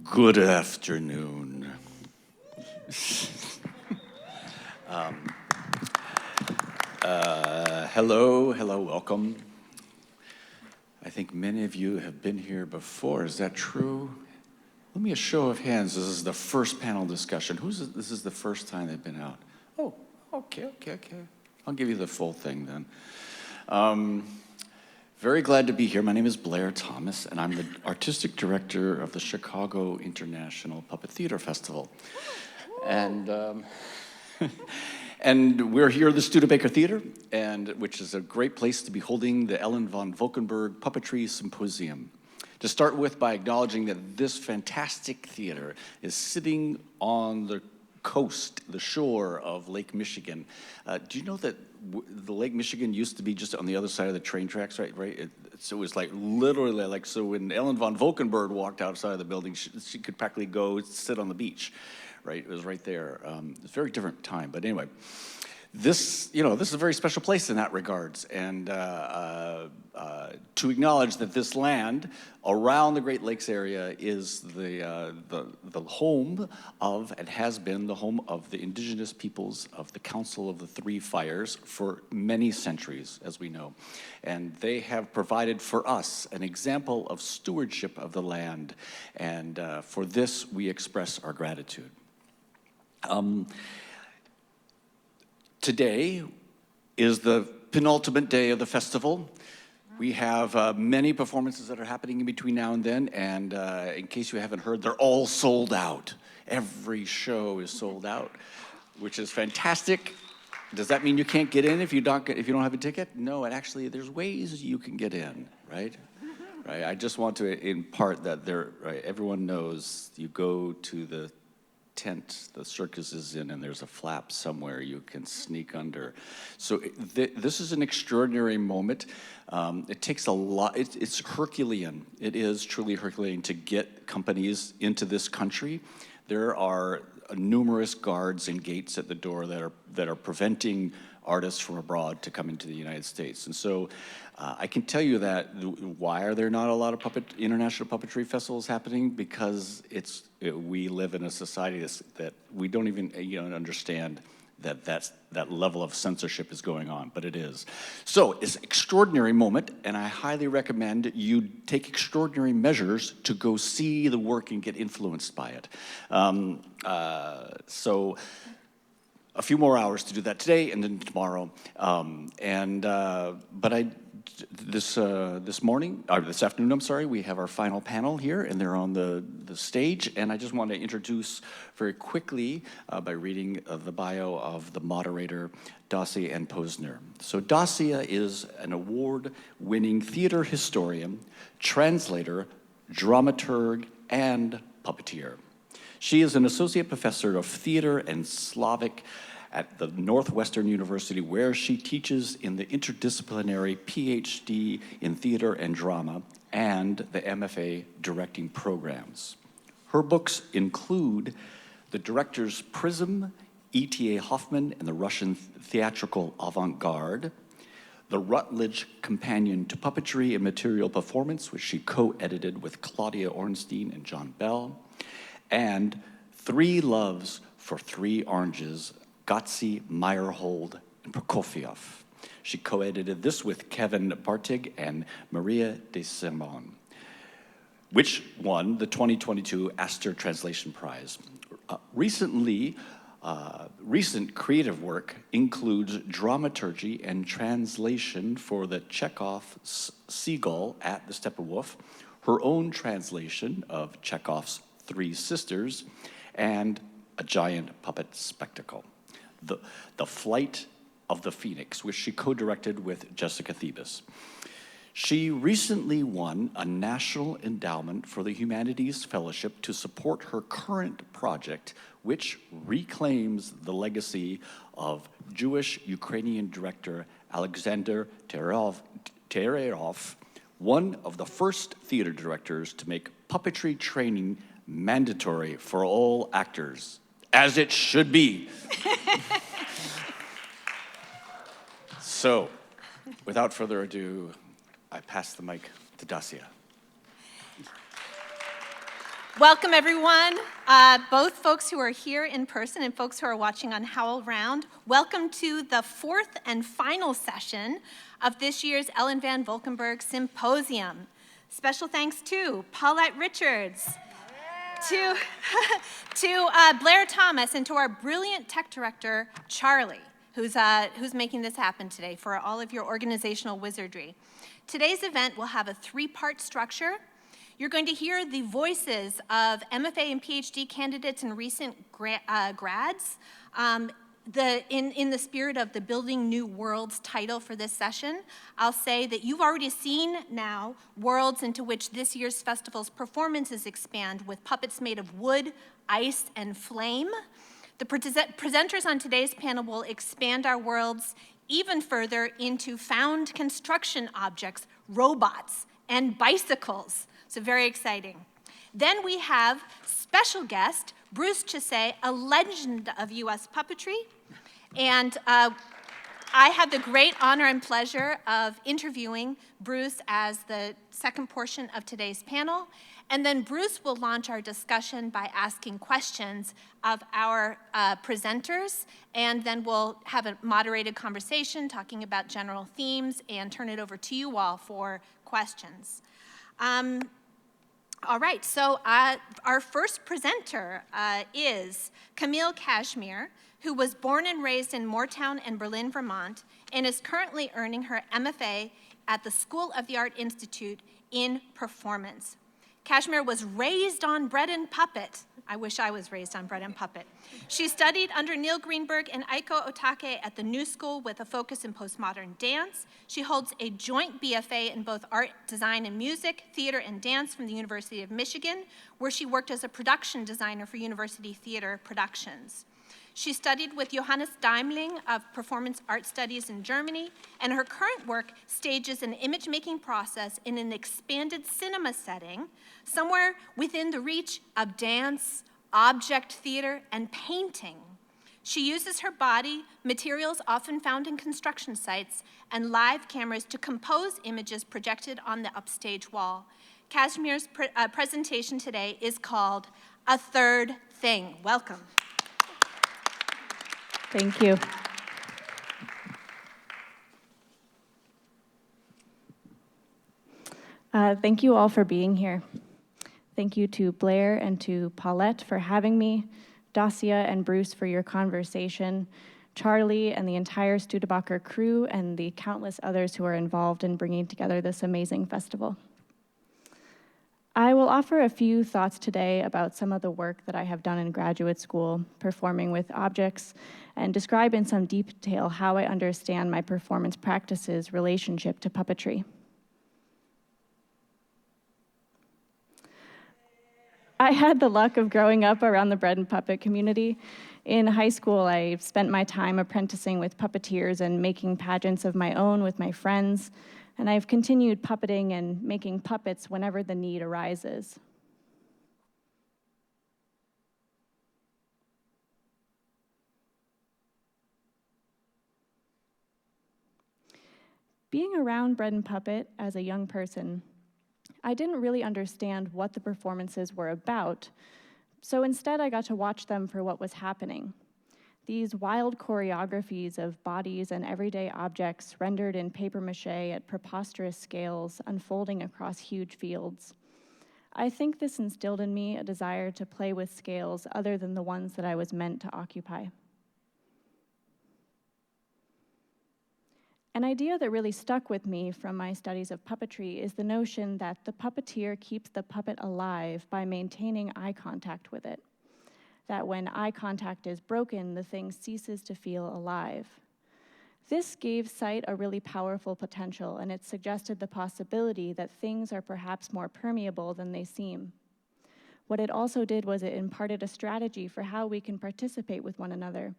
Good afternoon. Hello, welcome. I think many of you have been here before. Is that true? Let me a show of hands. This is the first panel discussion. This is the first time they've been out? Oh, okay. I'll give you the full thing then. Very glad to be here. My name is Blair Thomas, and I'm the artistic director of the Chicago International Puppet Theater Festival. And we're here at the Studebaker Theater, which is a great place to be holding the Ellen von Valkenburg Puppetry Symposium. To start with, by acknowledging that this fantastic theater is sitting on the coast, the shore of Lake Michigan. Do you know that the Lake Michigan used to be just on the other side of the train tracks, right? So it was like literally like, so when Ellen von Valkenburg walked outside of the building, she could practically go sit on the beach, right? It was right there. It's a very different time, but anyway. This is a very special place in that regards, and to acknowledge that this land around the Great Lakes area is the home of, and has been the home of, the indigenous peoples of the Council of the Three Fires for many centuries, as we know. And they have provided for us an example of stewardship of the land, and for this we express our gratitude. Today is the penultimate day of the festival. We have many performances that are happening in between now and then, and in case you haven't heard, they're all sold out. Every show is sold out, which is fantastic. Does that mean you can't get in if you don't have a ticket? No, and actually there's ways you can get in, right? Right. I just want to impart that everyone knows you go to the tent the circus is in, and there's a flap somewhere you can sneak under. So this is an extraordinary moment. It takes a lot. It's Herculean. It is truly Herculean to get companies into this country. There are numerous guards and gates at the door that are preventing artists from abroad to come into the United States. And so I can tell you that why are there not a lot of international puppetry festivals happening? Because we live in a society that we don't even understand that level of censorship is going on, but it is. So it's an extraordinary moment, and I highly recommend you take extraordinary measures to go see the work and get influenced by it. So a few more hours to do that today and then tomorrow. This afternoon, I'm sorry, we have our final panel here, and they're on the stage. And I just want to introduce very quickly by reading the bio of the moderator, Dacia Ann Posner. So Dacia is an award-winning theater historian, translator, dramaturg, and puppeteer. She is an associate professor of theater and Slavic at the Northwestern University, where she teaches in the interdisciplinary PhD in theater and drama and the MFA directing programs. Her books include The Director's Prism, E.T.A. Hoffman and the Russian Theatrical Avant-Garde, The Rutledge Companion to Puppetry and Material Performance, which she co-edited with Claudia Ornstein and John Bell, and Three Loves for Three Oranges, Gotzi, Meyerhold, and Prokofiev. She co-edited this with Kevin Bartig and Maria de Simon, which won the 2022 Astor Translation Prize. Recent creative work includes dramaturgy and translation for the Chekhov Seagull at the Steppenwolf, her own translation of Chekhov's Three Sisters, and A Giant Puppet Spectacle, The Flight of the Phoenix, which she co-directed with Jessica Thebus. She recently won a National Endowment for the Humanities Fellowship to support her current project, which reclaims the legacy of Jewish Ukrainian director Alexander Tererov, one of the first theater directors to make puppetry training mandatory for all actors, as it should be. So, without further ado, I pass the mic to Dacia. Welcome, everyone. Both folks who are here in person and folks who are watching on HowlRound. Welcome to the fourth and final session of this year's Ellen Van Valkenburg Symposium. Special thanks to Paulette Richards, to Blair Thomas, and to our brilliant tech director, Charlie, who's making this happen today for all of your organizational wizardry. Today's event will have a three-part structure. You're going to hear the voices of MFA and PhD candidates and recent grads. In the spirit of the Building New Worlds title for this session, I'll say that you've already seen now worlds into which this year's festival's performances expand with puppets made of wood, ice, and flame. The presenters on today's panel will expand our worlds even further into found construction objects, robots, and bicycles. So very exciting. Then we have special guest, Bruce Chassé, a legend of US puppetry. And I had the great honor and pleasure of interviewing Bruce as the second portion of today's panel. And then Bruce will launch our discussion by asking questions of our presenters. And then we'll have a moderated conversation talking about general themes and turn it over to you all for questions. All right, so our first presenter is Camille Cashmere, who was born and raised in Moortown and Berlin, Vermont, and is currently earning her MFA at the School of the Art Institute in Performance. Cashmere was raised on bread and puppet. I wish I was raised on bread and puppet. She studied under Neil Greenberg and Aiko Otake at the New School with a focus in postmodern dance. She holds a joint BFA in both art, design, and music, theater, and dance from the University of Michigan, where she worked as a production designer for University Theater Productions. She studied with Johannes Daimling of Performance Art Studies in Germany, and her current work stages an image-making process in an expanded cinema setting, somewhere within the reach of dance, object theater, and painting. She uses her body, materials often found in construction sites, and live cameras to compose images projected on the upstage wall. Cashmere's presentation today is called A Third Thing. Welcome. Thank you. Thank you all for being here. Thank you to Blair and to Paulette for having me, Dacia and Bruce for your conversation, Charlie and the entire Studebaker crew, and the countless others who are involved in bringing together this amazing festival. I will offer a few thoughts today about some of the work that I have done in graduate school, performing with objects, and describe in some detail how I understand my performance practices' relationship to puppetry. I had the luck of growing up around the bread and puppet community. In high school, I spent my time apprenticing with puppeteers and making pageants of my own with my friends. And I've continued puppeting and making puppets whenever the need arises. Being around bread and puppet as a young person, I didn't really understand what the performances were about, so instead I got to watch them for what was happening. These wild choreographies of bodies and everyday objects rendered in papier-mâché at preposterous scales unfolding across huge fields. I think this instilled in me a desire to play with scales other than the ones that I was meant to occupy. An idea that really stuck with me from my studies of puppetry is the notion that the puppeteer keeps the puppet alive by maintaining eye contact with it. That when eye contact is broken, the thing ceases to feel alive. This gave sight a really powerful potential, and it suggested the possibility that things are perhaps more permeable than they seem. What it also did was it imparted a strategy for how we can participate with one another,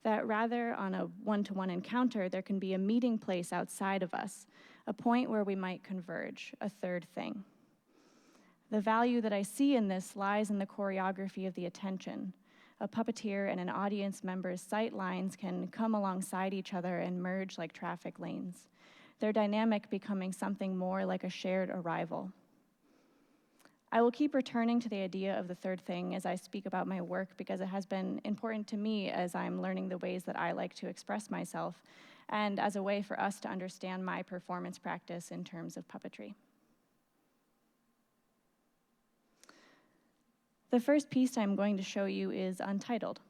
that rather on a one-to-one encounter, there can be a meeting place outside of us, a point where we might converge, a third thing. The value that I see in this lies in the choreography of the attention. A puppeteer and an audience member's sight lines can come alongside each other and merge like traffic lanes, their dynamic becoming something more like a shared arrival. I will keep returning to the idea of the third thing as I speak about my work because it has been important to me as I'm learning the ways that I like to express myself and as a way for us to understand my performance practice in terms of puppetry. The first piece I'm going to show you is Untitled.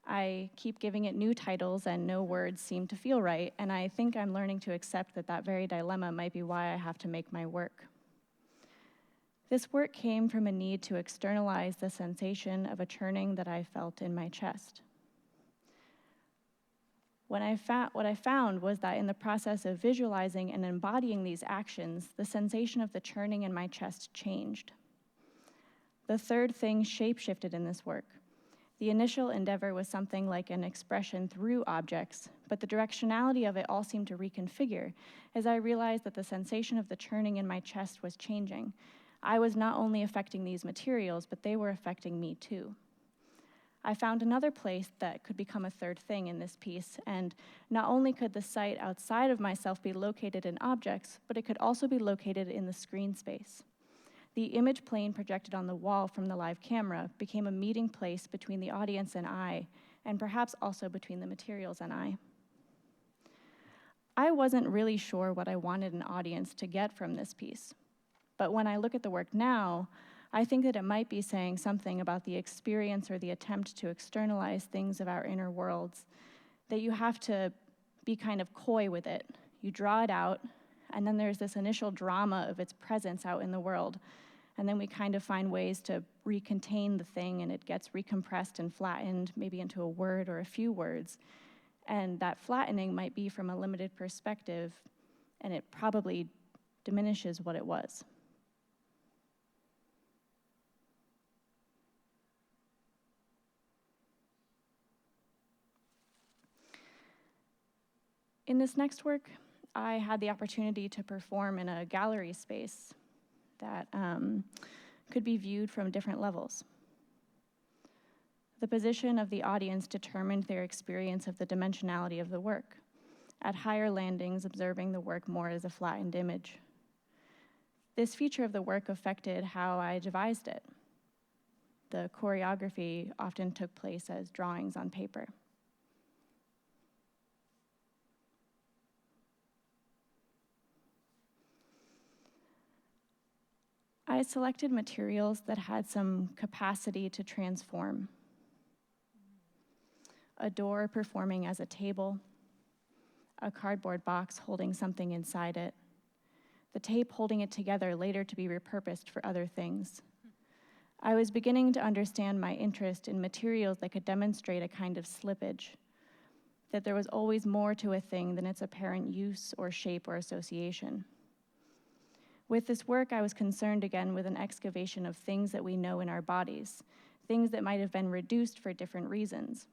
I keep giving it new titles and no words seem to feel right, and I think I'm learning to accept that that very dilemma might be why I have to make my work. This work came from a need to externalize the sensation of a churning that I felt in my chest. What I found was that in the process of visualizing and embodying these actions, the sensation of the churning in my chest changed. The third thing shape-shifted in this work. The initial endeavor was something like an expression through objects, but the directionality of it all seemed to reconfigure as I realized that the sensation of the churning in my chest was changing. I was not only affecting these materials, but they were affecting me too. I found another place that could become a third thing in this piece, and not only could the site outside of myself be located in objects, but it could also be located in the screen space. The image plane projected on the wall from the live camera became a meeting place between the audience and I, and perhaps also between the materials and I. I wasn't really sure what I wanted an audience to get from this piece, but when I look at the work now, I think that it might be saying something about the experience or the attempt to externalize things of our inner worlds, that you have to be kind of coy with it. You draw it out, and then there's this initial drama of its presence out in the world. And then we kind of find ways to recontain the thing, and it gets recompressed and flattened, maybe into a word or a few words. And that flattening might be from a limited perspective, and it probably diminishes what it was. In this next work, I had the opportunity to perform in a gallery space that could be viewed from different levels. The position of the audience determined their experience of the dimensionality of the work, at higher landings observing the work more as a flattened image. This feature of the work affected how I devised it. The choreography often took place as drawings on paper. I selected materials that had some capacity to transform. A door performing as a table, a cardboard box holding something inside it, the tape holding it together later to be repurposed for other things. I was beginning to understand my interest in materials that could demonstrate a kind of slippage, that there was always more to a thing than its apparent use or shape or association. With this work, I was concerned again with an excavation of things that we know in our bodies, things that might have been reduced for different reasons.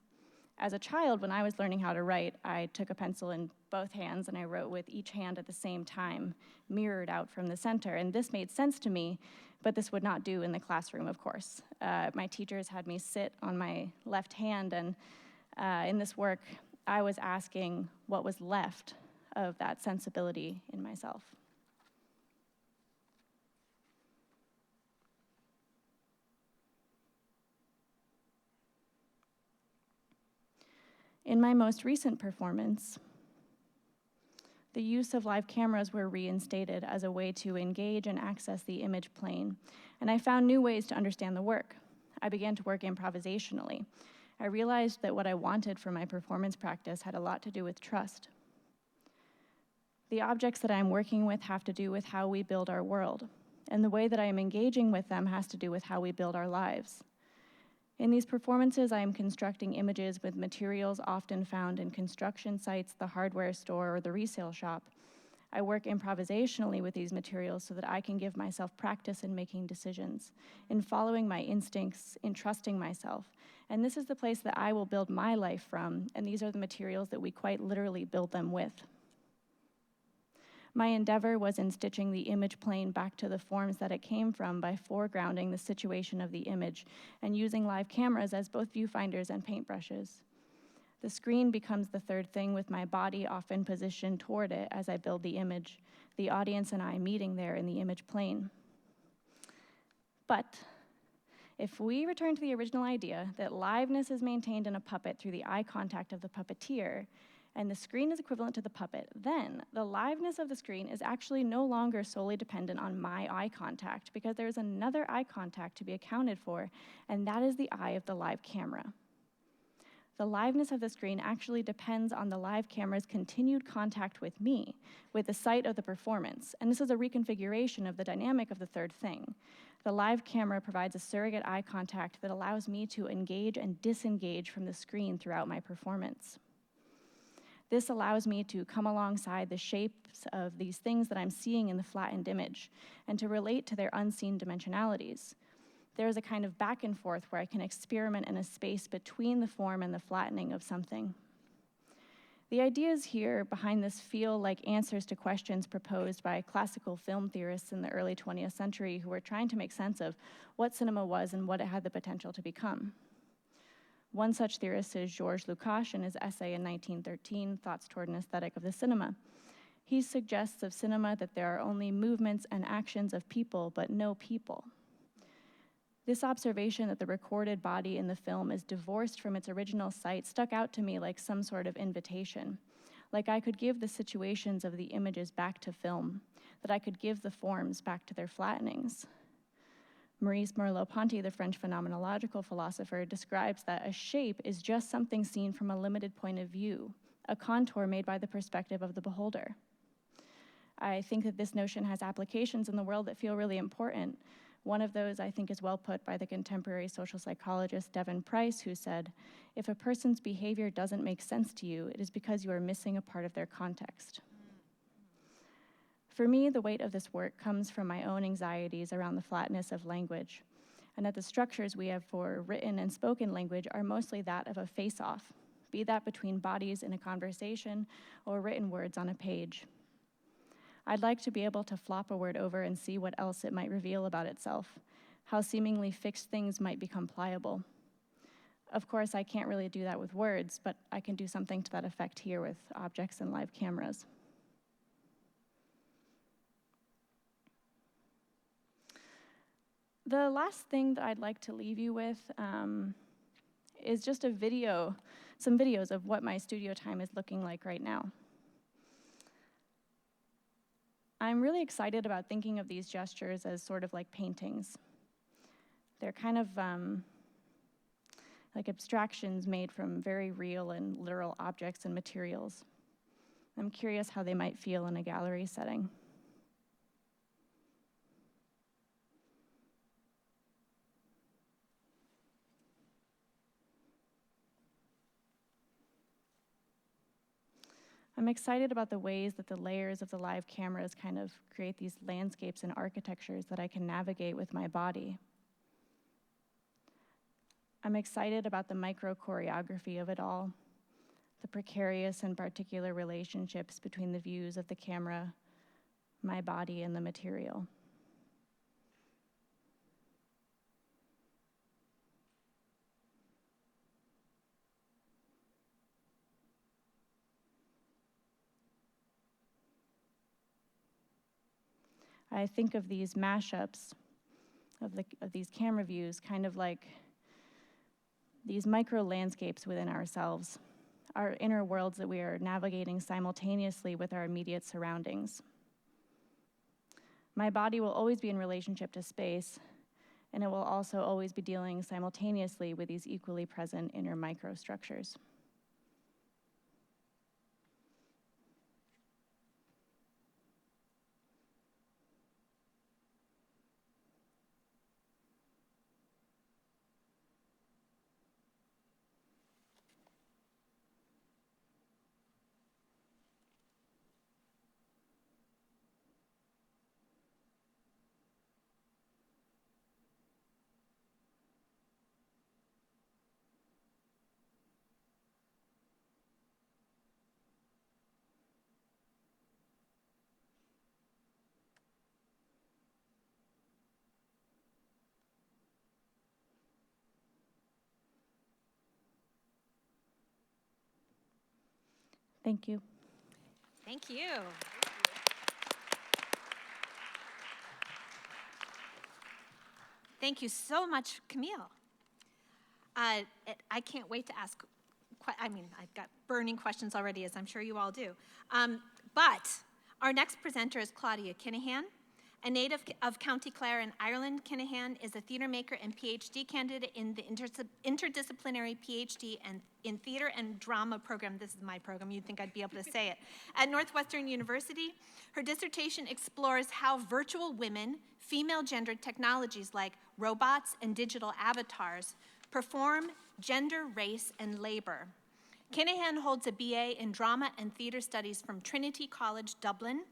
As a child, when I was learning how to write, I took a pencil in both hands and I wrote with each hand at the same time, mirrored out from the center. And this made sense to me, but this would not do in the classroom, of course. My teachers had me sit on my left hand, and in this work, I was asking what was left of that sensibility in myself. In my most recent performance, the use of live cameras were reinstated as a way to engage and access the image plane, and I found new ways to understand the work. I began to work improvisationally. I realized that what I wanted for my performance practice had a lot to do with trust. The objects that I'm working with have to do with how we build our world, and the way that I am engaging with them has to do with how we build our lives. In these performances, I am constructing images with materials often found in construction sites, the hardware store, or the resale shop. I work improvisationally with these materials so that I can give myself practice in making decisions, in following my instincts, in trusting myself. And this is the place that I will build my life from, and these are the materials that we quite literally build them with. My endeavor was in stitching the image plane back to the forms that it came from by foregrounding the situation of the image and using live cameras as both viewfinders and paintbrushes. The screen becomes the third thing, with my body often positioned toward it as I build the image, the audience and I meeting there in the image plane. But if we return to the original idea that liveness is maintained in a puppet through the eye contact of the puppeteer, and the screen is equivalent to the puppet, then the liveness of the screen is actually no longer solely dependent on my eye contact, because there is another eye contact to be accounted for, and that is the eye of the live camera. The liveness of the screen actually depends on the live camera's continued contact with me, with the site of the performance, and this is a reconfiguration of the dynamic of the third thing. The live camera provides a surrogate eye contact that allows me to engage and disengage from the screen throughout my performance. This allows me to come alongside the shapes of these things that I'm seeing in the flattened image and to relate to their unseen dimensionalities. There is a kind of back and forth where I can experiment in a space between the form and the flattening of something. The ideas here behind this feel like answers to questions proposed by classical film theorists in the early 20th century who were trying to make sense of what cinema was and what it had the potential to become. One such theorist is Georges Lukács in his essay in 1913, Thoughts Toward an Aesthetic of the Cinema. He suggests of cinema that there are only movements and actions of people, but no people. This observation that the recorded body in the film is divorced from its original site stuck out to me like some sort of invitation, like I could give the situations of the images back to film, that I could give the forms back to their flattenings. Maurice Merleau-Ponty, the French phenomenological philosopher, describes that a shape is just something seen from a limited point of view, a contour made by the perspective of the beholder. I think that this notion has applications in the world that feel really important. One of those, I think, is well put by the contemporary social psychologist Devon Price, who said, "If a person's behavior doesn't make sense to you, it is because you are missing a part of their context." For me, the weight of this work comes from my own anxieties around the flatness of language, and that the structures we have for written and spoken language are mostly that of a face-off, be that between bodies in a conversation or written words on a page. I'd like to be able to flop a word over and see what else it might reveal about itself, how seemingly fixed things might become pliable. Of course, I can't really do that with words, but I can do something to that effect here with objects and live cameras. The last thing that I'd like to leave you with is just some videos of what my studio time is looking like right now. I'm really excited about thinking of these gestures as sort of like paintings. They're kind of like abstractions made from very real and literal objects and materials. I'm curious how they might feel in a gallery setting. I'm excited about the ways that the layers of the live cameras kind of create these landscapes and architectures that I can navigate with my body. I'm excited about the micro choreography of it all, the precarious and particular relationships between the views of the camera, my body, and the material. I think of these mashups of these camera views kind of like these micro landscapes within ourselves, our inner worlds that we are navigating simultaneously with our immediate surroundings. My body will always be in relationship to space, and it will also always be dealing simultaneously with these equally present inner microstructures. Thank you. Thank you. Thank you so much, Camille. I can't wait to ask, I've got burning questions already, as I'm sure you all do. But our next presenter is Claudia Kinahan. A native of County Clare in Ireland, Kinahan is a theater maker and PhD candidate in the interdisciplinary PhD in theater and drama program. This is my program, you'd think I'd be able to say it. At Northwestern University, her dissertation explores how virtual women, female-gendered technologies like robots and digital avatars perform gender, race, and labor. Kinahan holds a BA in drama and theater studies from Trinity College, Dublin.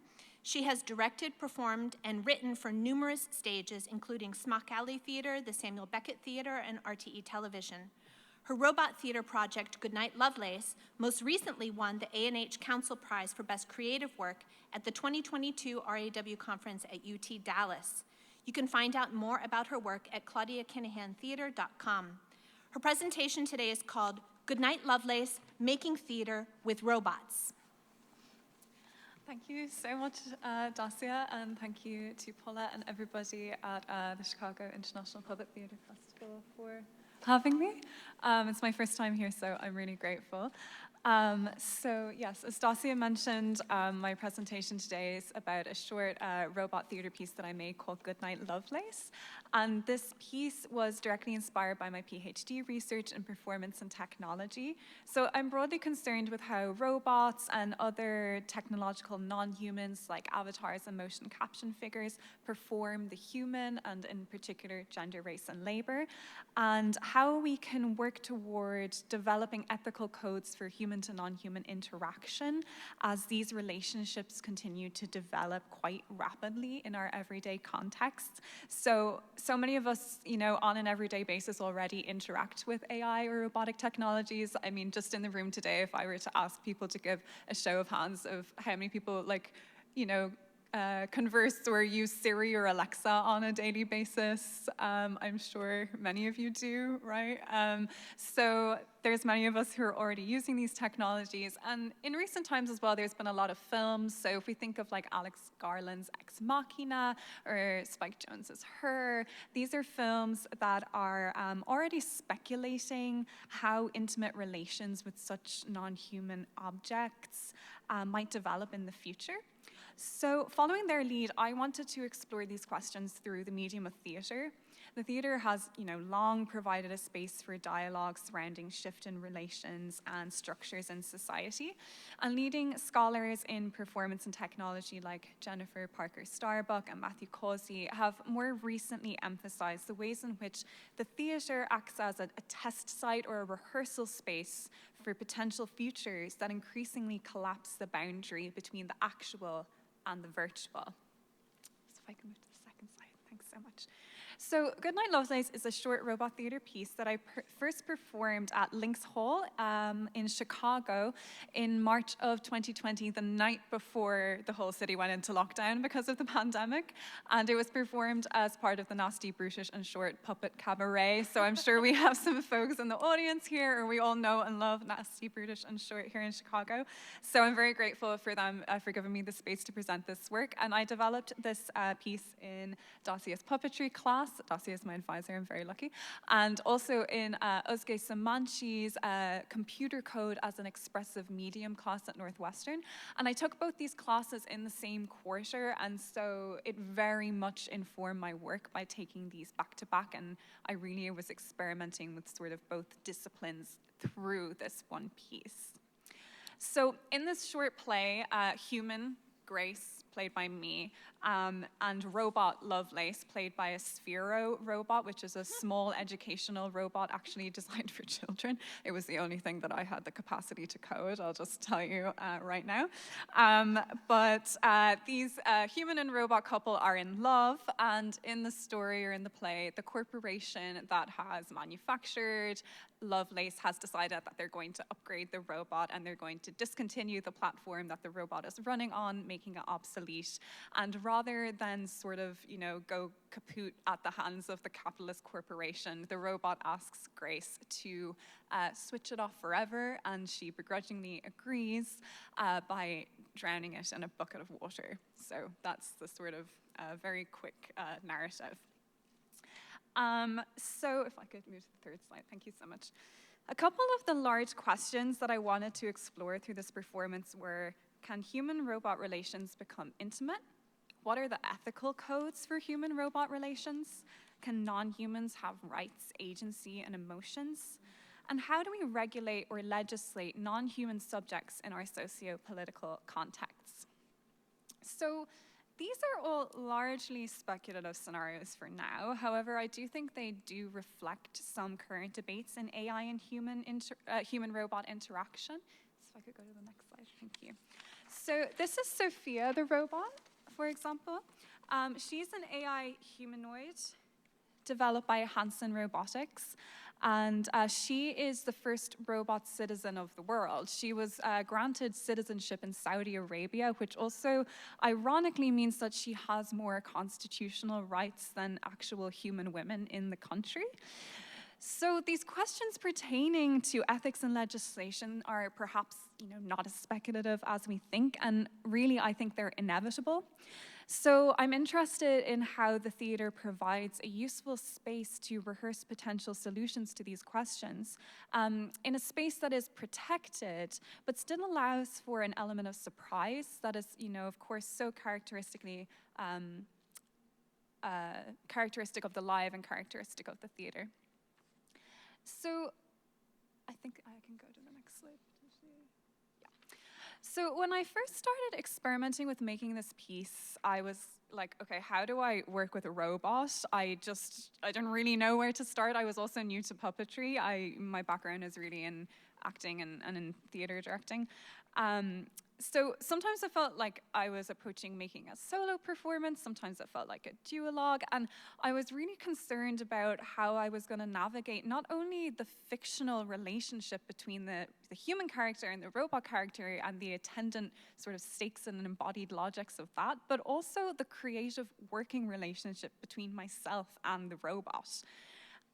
She has directed, performed, and written for numerous stages, including Smock Alley Theatre, the Samuel Beckett Theatre, and RTE Television. Her robot theater project, Goodnight Lovelace, most recently won the A&H Council Prize for Best Creative Work at the 2022 RAW Conference at UT Dallas. You can find out more about her work at claudiakinahantheater.com. Her presentation today is called Goodnight Lovelace, Making Theater with Robots. Thank you so much, Dacia, and thank you to Paula and everybody at the Chicago International Puppet Theatre Festival for having me. It's my first time here, so I'm really grateful. So yes, as Dacia mentioned, my presentation today is about a short robot theatre piece that I made called Goodnight Lovelace. And this piece was directly inspired by my PhD research in performance and technology. So I'm broadly concerned with how robots and other technological non-humans like avatars and motion caption figures perform the human and in particular gender, race and labor, and how we can work toward developing ethical codes for human to non-human interaction as these relationships continue to develop quite rapidly in our everyday contexts. So many of us, on an everyday basis already interact with AI or robotic technologies. I mean, just in the room today, if I were to ask people to give a show of hands of how many people converse or use Siri or Alexa on a daily basis. I'm sure many of you do, right? So there's many of us who are already using these technologies. And in recent times as well, there's been a lot of films. So if we think of like Alex Garland's Ex Machina or Spike Jonze's Her, these are films that are already speculating how intimate relations with such non-human objects might develop in the future. So following their lead, I wanted to explore these questions through the medium of theater. The theater has, long provided a space for dialogue surrounding shift in relations and structures in society. And leading scholars in performance and technology like Jennifer Parker Starbuck and Matthew Causey have more recently emphasized the ways in which the theater acts as a test site or a rehearsal space for potential futures that increasingly collapse the boundary between the actual and the virtual. So if I can move to the second slide, thanks so much. So Goodnight Lovelace is a short robot theater piece that I first performed at Lynx Hall in Chicago in March of 2020, the night before the whole city went into lockdown because of the pandemic. And it was performed as part of the Nasty, Brutish and Short Puppet Cabaret. So I'm sure we have some folks in the audience here, or we all know and love Nasty, Brutish and Short here in Chicago. So I'm very grateful for them for giving me the space to present this work. And I developed this piece in Dacia's puppetry class. Dacia is my advisor, I'm very lucky. And also in Özge Samanchi's computer code as an expressive medium class at Northwestern. And I took both these classes in the same quarter, and so it very much informed my work by taking these back to back, and I really was experimenting with sort of both disciplines through this one piece. So in this short play, human Grace, played by me, and robot Lovelace, played by a Sphero robot, which is a small educational robot actually designed for children. It was the only thing that I had the capacity to code, I'll just tell you right now. But these human and robot couple are in love, and in the story or in the play, the corporation that has manufactured Lovelace has decided that they're going to upgrade the robot and they're going to discontinue the platform that the robot is running on, making it obsolete. And rather than sort of, go kaput at the hands of the capitalist corporation, the robot asks Grace to switch it off forever, and she begrudgingly agrees by drowning it in a bucket of water. So that's the sort of very quick narrative. So if I could move to the third slide, thank you so much. A couple of the large questions that I wanted to explore through this performance were, can human-robot relations become intimate? What are the ethical codes for human-robot relations? Can non-humans have rights, agency, and emotions? And how do we regulate or legislate non-human subjects in our socio-political contexts? So these are all largely speculative scenarios for now. However, I do think they do reflect some current debates in AI and human-robot interaction. So if I could go to the next slide, thank you. So this is Sophia, the robot, for example. She's an AI humanoid developed by Hanson Robotics. And she is the first robot citizen of the world. She was granted citizenship in Saudi Arabia, which also ironically means that she has more constitutional rights than actual human women in the country. So these questions pertaining to ethics and legislation are perhaps not as speculative as we think, and really I think they're inevitable. So I'm interested in how the theater provides a useful space to rehearse potential solutions to these questions in a space that is protected, but still allows for an element of surprise that is, of course, so characteristic of the live and characteristic of the theater. So I think I can go to the next slide. So when I first started experimenting with making this piece, I was like, okay, how do I work with a robot? I didn't really know where to start. I was also new to puppetry. My background is really in acting and in theater directing. So sometimes I felt like I was approaching making a solo performance. Sometimes it felt like a duologue. And I was really concerned about how I was going to navigate not only the fictional relationship between the human character and the robot character and the attendant sort of stakes and embodied logics of that, but also the creative working relationship between myself and the robot.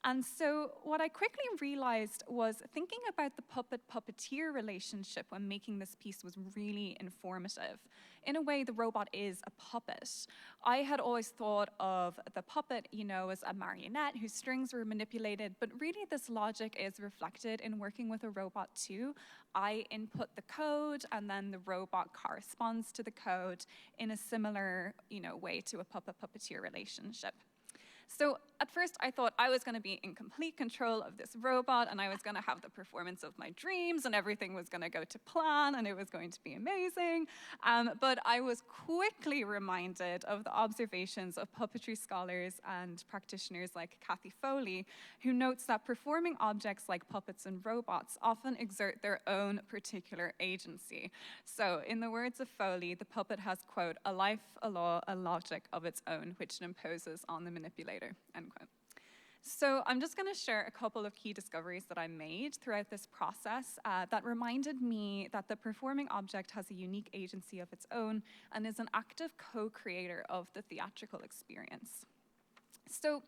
And so what I quickly realized was thinking about the puppet-puppeteer relationship when making this piece was really informative. In a way, the robot is a puppet. I had always thought of the puppet, as a marionette whose strings were manipulated, but really this logic is reflected in working with a robot too. I input the code, and then the robot corresponds to the code in a similar, way to a puppet-puppeteer relationship. So at first I thought I was going to be in complete control of this robot, and I was going to have the performance of my dreams, and everything was going to go to plan, and it was going to be amazing. But I was quickly reminded of the observations of puppetry scholars and practitioners like Kathy Foley, who notes that performing objects like puppets and robots often exert their own particular agency. So in the words of Foley, the puppet has, quote, a life, a law, a logic of its own, which it imposes on the manipulator. End quote. So I'm just going to share a couple of key discoveries that I made throughout this process that reminded me that the performing object has a unique agency of its own and is an active co-creator of the theatrical experience. So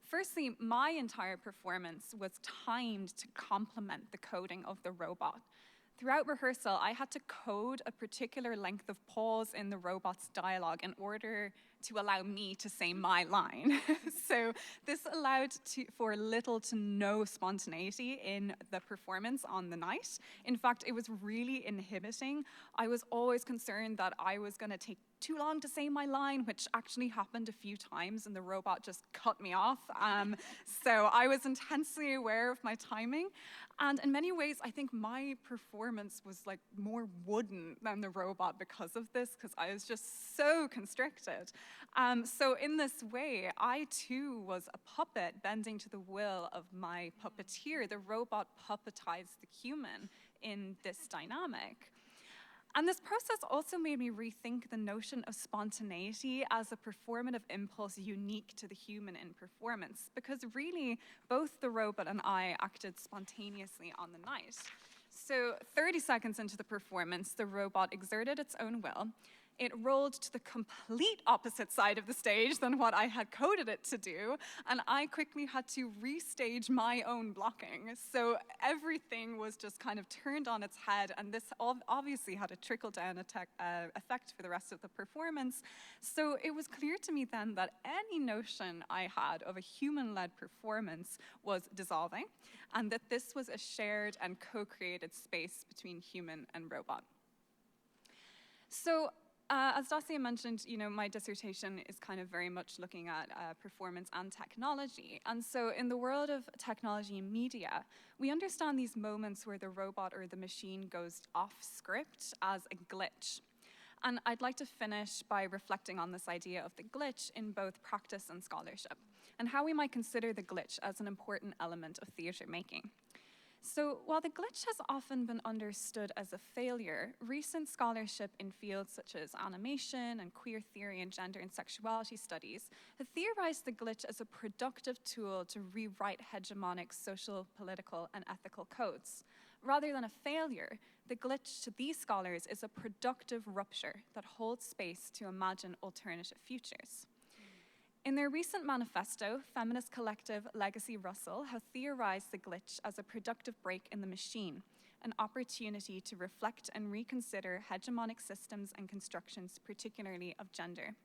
firstly, my entire performance was timed to complement the coding of the robot. Throughout rehearsal, I had to code a particular length of pause in the robot's dialogue in order to allow me to say my line. So this allowed for little to no spontaneity in the performance on the night. In fact, it was really inhibiting. I was always concerned that I was going to take too long to say my line, which actually happened a few times, and the robot just cut me off. So I was intensely aware of my timing. And in many ways, I think my performance was like more wooden than the robot because of this, because I was just so constricted. So in this way, I too was a puppet bending to the will of my puppeteer. The robot puppetized the human in this dynamic. And this process also made me rethink the notion of spontaneity as a performative impulse unique to the human in performance, because really, both the robot and I acted spontaneously on the night. So 30 seconds into the performance, the robot exerted its own will. It rolled to the complete opposite side of the stage than what I had coded it to do, and I quickly had to restage my own blocking. So everything was just kind of turned on its head, and this obviously had a trickle-down effect for the rest of the performance. So it was clear to me then that any notion I had of a human-led performance was dissolving, and that this was a shared and co-created space between human and robot. So, as Dacia mentioned, my dissertation is kind of very much looking at performance and technology. And so in the world of technology and media, we understand these moments where the robot or the machine goes off script as a glitch. And I'd like to finish by reflecting on this idea of the glitch in both practice and scholarship, and how we might consider the glitch as an important element of theater making. So while the glitch has often been understood as a failure, recent scholarship in fields such as animation and queer theory and gender and sexuality studies have theorized the glitch as a productive tool to rewrite hegemonic social, political, and ethical codes. Rather than a failure, the glitch to these scholars is a productive rupture that holds space to imagine alternative futures. In their recent manifesto, feminist collective Legacy Russell have theorized the glitch as a productive break in the machine, an opportunity to reflect and reconsider hegemonic systems and constructions, particularly of gender.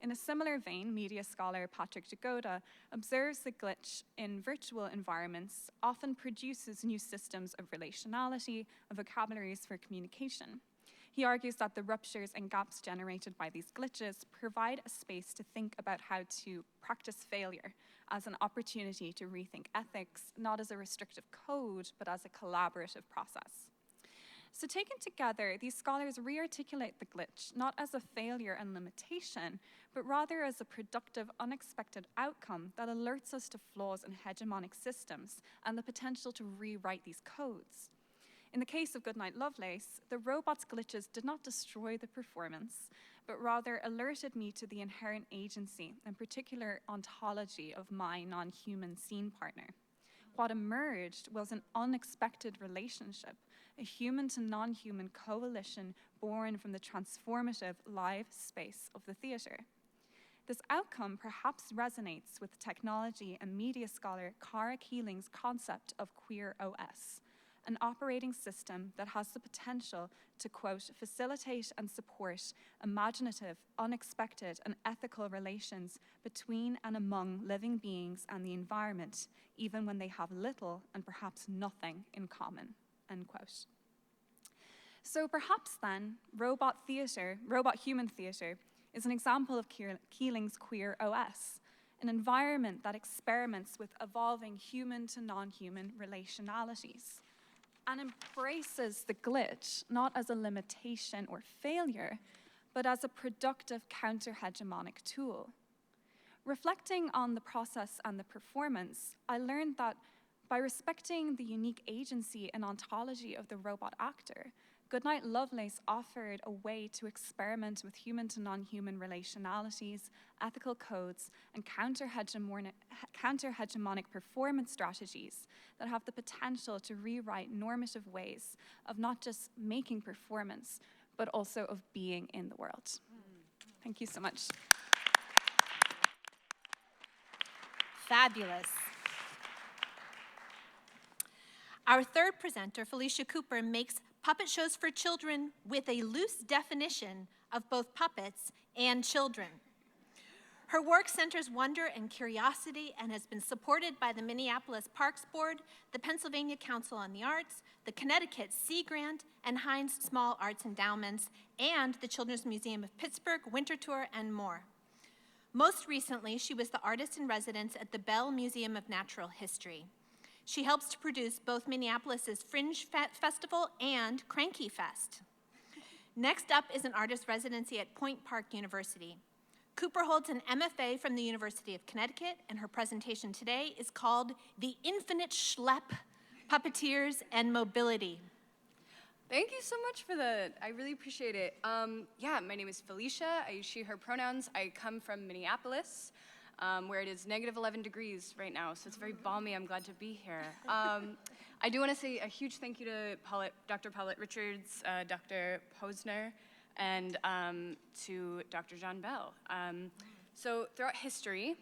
In a similar vein, media scholar Patrick Jagoda observes the glitch in virtual environments often produces new systems of relationality, of vocabularies for communication. He argues that the ruptures and gaps generated by these glitches provide a space to think about how to practice failure as an opportunity to rethink ethics, not as a restrictive code, but as a collaborative process. So taken together, these scholars re-articulate the glitch not as a failure and limitation, but rather as a productive, unexpected outcome that alerts us to flaws in hegemonic systems and the potential to rewrite these codes. In the case of Goodnight Lovelace, the robot's glitches did not destroy the performance, but rather alerted me to the inherent agency and particular ontology of my non-human scene partner. What emerged was an unexpected relationship, a human to non-human coalition born from the transformative live space of the theater. This outcome perhaps resonates with technology and media scholar Cara Keeling's concept of queer OS, an operating system that has the potential to, quote, facilitate and support imaginative, unexpected, and ethical relations between and among living beings and the environment, even when they have little and perhaps nothing in common, end quote. So perhaps then, robot-human theater, is an example of Keeling's queer OS, an environment that experiments with evolving human to non-human relationalities, and embraces the glitch not as a limitation or failure, but as a productive counter-hegemonic tool. Reflecting on the process and the performance, I learned that by respecting the unique agency and ontology of the robot actor, Goodnight Lovelace offered a way to experiment with human to non-human relationalities, ethical codes, and counter-hegemonic performance strategies that have the potential to rewrite normative ways of not just making performance, but also of being in the world. Thank you so much. Fabulous. Our third presenter, Felicia Cooper, makes puppet shows for children with a loose definition of both puppets and children. Her work centers wonder and curiosity and has been supported by the Minneapolis Parks Board, the Pennsylvania Council on the Arts, the Connecticut Sea Grant, and Heinz Small Arts Endowments, and the Children's Museum of Pittsburgh, Winterthur, and more. Most recently, she was the artist in residence at the Bell Museum of Natural History. She helps to produce both Minneapolis's Fringe Festival and Cranky Fest. Next up is an artist residency at Point Park University. Cooper holds an MFA from the University of Connecticut, and her presentation today is called The Infinite Schlep, Puppeteers and Mobility. Thank you so much for that. I really appreciate it. Yeah, my name is Felicia. I use she, her pronouns. I come from Minneapolis, where it is -11 degrees right now, so it's very balmy. I'm glad to be here. I do want to say a huge thank you to Dr. Paulette Richards, Dr. Posner, and to Dr. John Bell. So throughout history,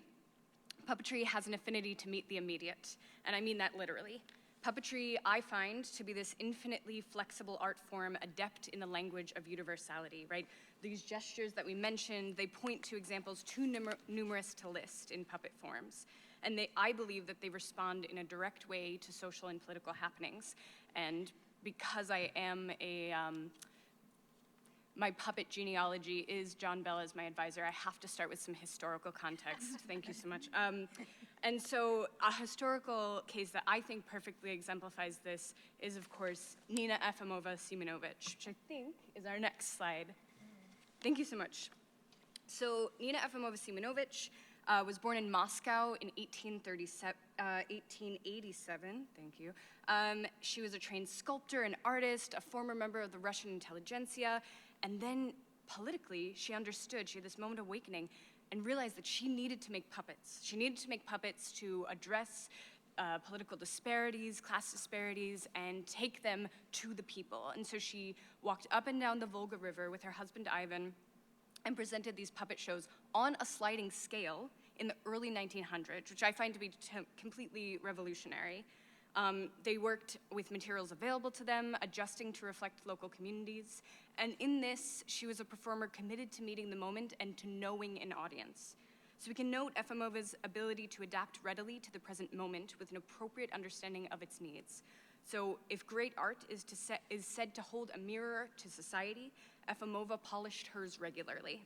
puppetry has an affinity to meet the immediate, and I mean that literally. Puppetry, I find, to be this infinitely flexible art form adept in the language of universality, right? These gestures that we mentioned, they point to examples too numerous to list in puppet forms. And I believe that they respond in a direct way to social and political happenings. And because I am my puppet genealogy is John Bell as my advisor, I have to start with some historical context. Thank you so much. And so a historical case that I think perfectly exemplifies this is, of course, Nina Efimova Simonovich, which I think is our next slide. Thank you so much. So Nina Efimova Simonovich was born in Moscow in 1887, thank you. She was a trained sculptor and artist, a former member of the Russian intelligentsia, and then politically, she understood, she had this moment of awakening and realized that she needed to make puppets. She needed to make puppets to address political disparities, class disparities, and take them to the people. And so she walked up and down the Volga River with her husband Ivan and presented these puppet shows on a sliding scale in the early 1900s, which I find to be completely revolutionary. They worked with materials available to them, adjusting to reflect local communities. And in this, she was a performer committed to meeting the moment and to knowing an audience. So we can note Efimova's ability to adapt readily to the present moment with an appropriate understanding of its needs. So if great art is said to hold a mirror to society, Efimova polished hers regularly.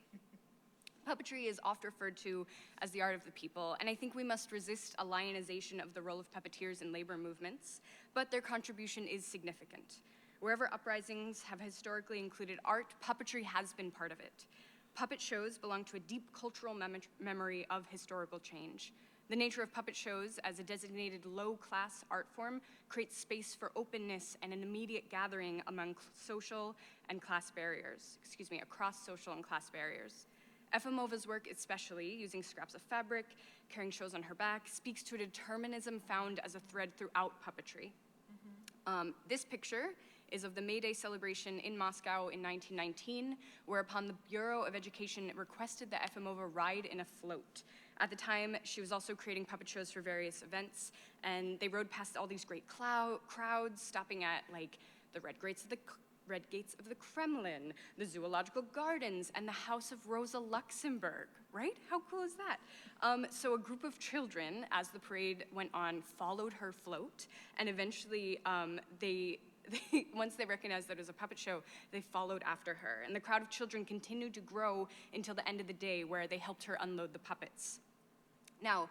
Puppetry is oft referred to as the art of the people, and I think we must resist a lionization of the role of puppeteers in labor movements, but their contribution is significant. Wherever uprisings have historically included art, puppetry has been part of it. Puppet shows belong to a deep cultural memory of historical change. The nature of puppet shows as a designated low-class art form creates space for openness and an immediate gathering among social and class barriers, across social and class barriers. Efimova's work especially, using scraps of fabric, carrying shows on her back, speaks to a determinism found as a thread throughout puppetry. This picture is of the May Day celebration in Moscow in 1919, whereupon the Bureau of Education requested that Efimova ride in a float. At the time, she was also creating puppet shows for various events, and they rode past all these great crowds, stopping at like the Red Gates of the Kremlin, the Zoological Gardens, and the House of Rosa Luxemburg, right? How cool is that? So a group of children, as the parade went on, followed her float, and eventually once they recognized that it was a puppet show, they followed after her. And the crowd of children continued to grow until the end of the day, where they helped her unload the puppets. Now,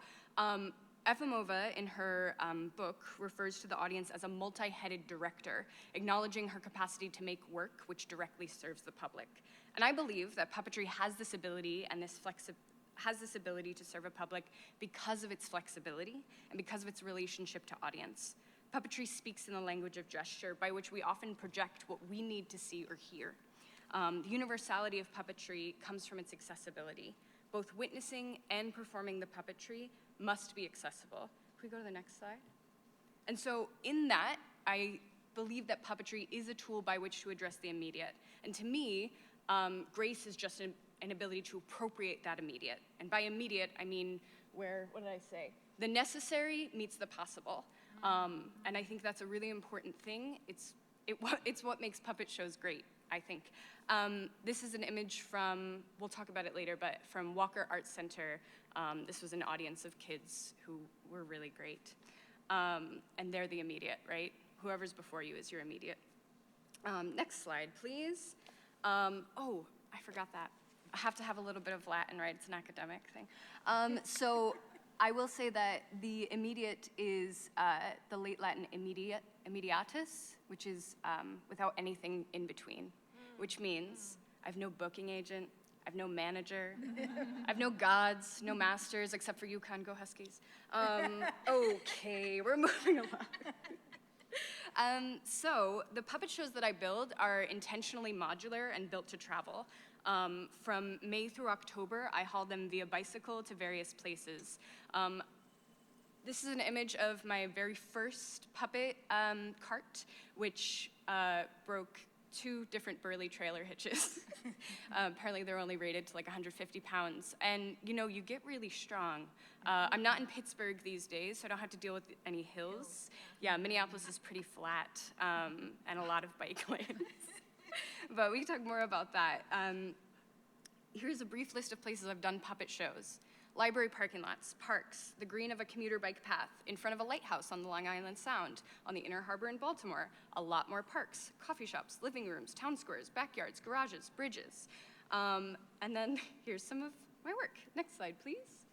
Efimova, in her book, refers to the audience as a multi-headed director, acknowledging her capacity to make work which directly serves the public. And I believe that puppetry has this ability and has this ability to serve a public because of its flexibility and because of its relationship to audience. Puppetry speaks in the language of gesture, by which we often project what we need to see or hear. The universality of puppetry comes from its accessibility. Both witnessing and performing the puppetry must be accessible. Can we go to the next slide? And so in that, I believe that puppetry is a tool by which to address the immediate. And to me, grace is just an ability to appropriate that immediate. And by immediate, I mean what did I say? The necessary meets the possible. And I think that's a really important thing. It's what makes puppet shows great, I think. This is an image from, we'll talk about it later, but from Walker Arts Center. This was an audience of kids who were really great. And they're the immediate, right? Whoever's before you is your immediate. Next slide, please. Oh, I forgot that. I have to have a little bit of Latin, right? It's an academic thing. So I will say that the immediate is the late Latin immediatus, which is without anything in between, which means I have no booking agent, I have no manager, I have no gods, no masters, except for UConn, go Huskies. Okay, we're moving along. So the puppet shows that I build are intentionally modular and built to travel. From May through October, I haul them via bicycle to various places. This is an image of my very first puppet cart, which broke 2 different burly trailer hitches. Apparently they're only rated to like 150 pounds. And you know, you get really strong. I'm not in Pittsburgh these days, so I don't have to deal with any hills. Yeah, Minneapolis is pretty flat, and a lot of bike lanes. But we can talk more about that. Here's a brief list of places I've done puppet shows. Library parking lots, parks, the green of a commuter bike path, in front of a lighthouse on the Long Island Sound, on the Inner Harbor in Baltimore, a lot more parks, coffee shops, living rooms, town squares, backyards, garages, bridges. And then here's some of my work. Next slide, please.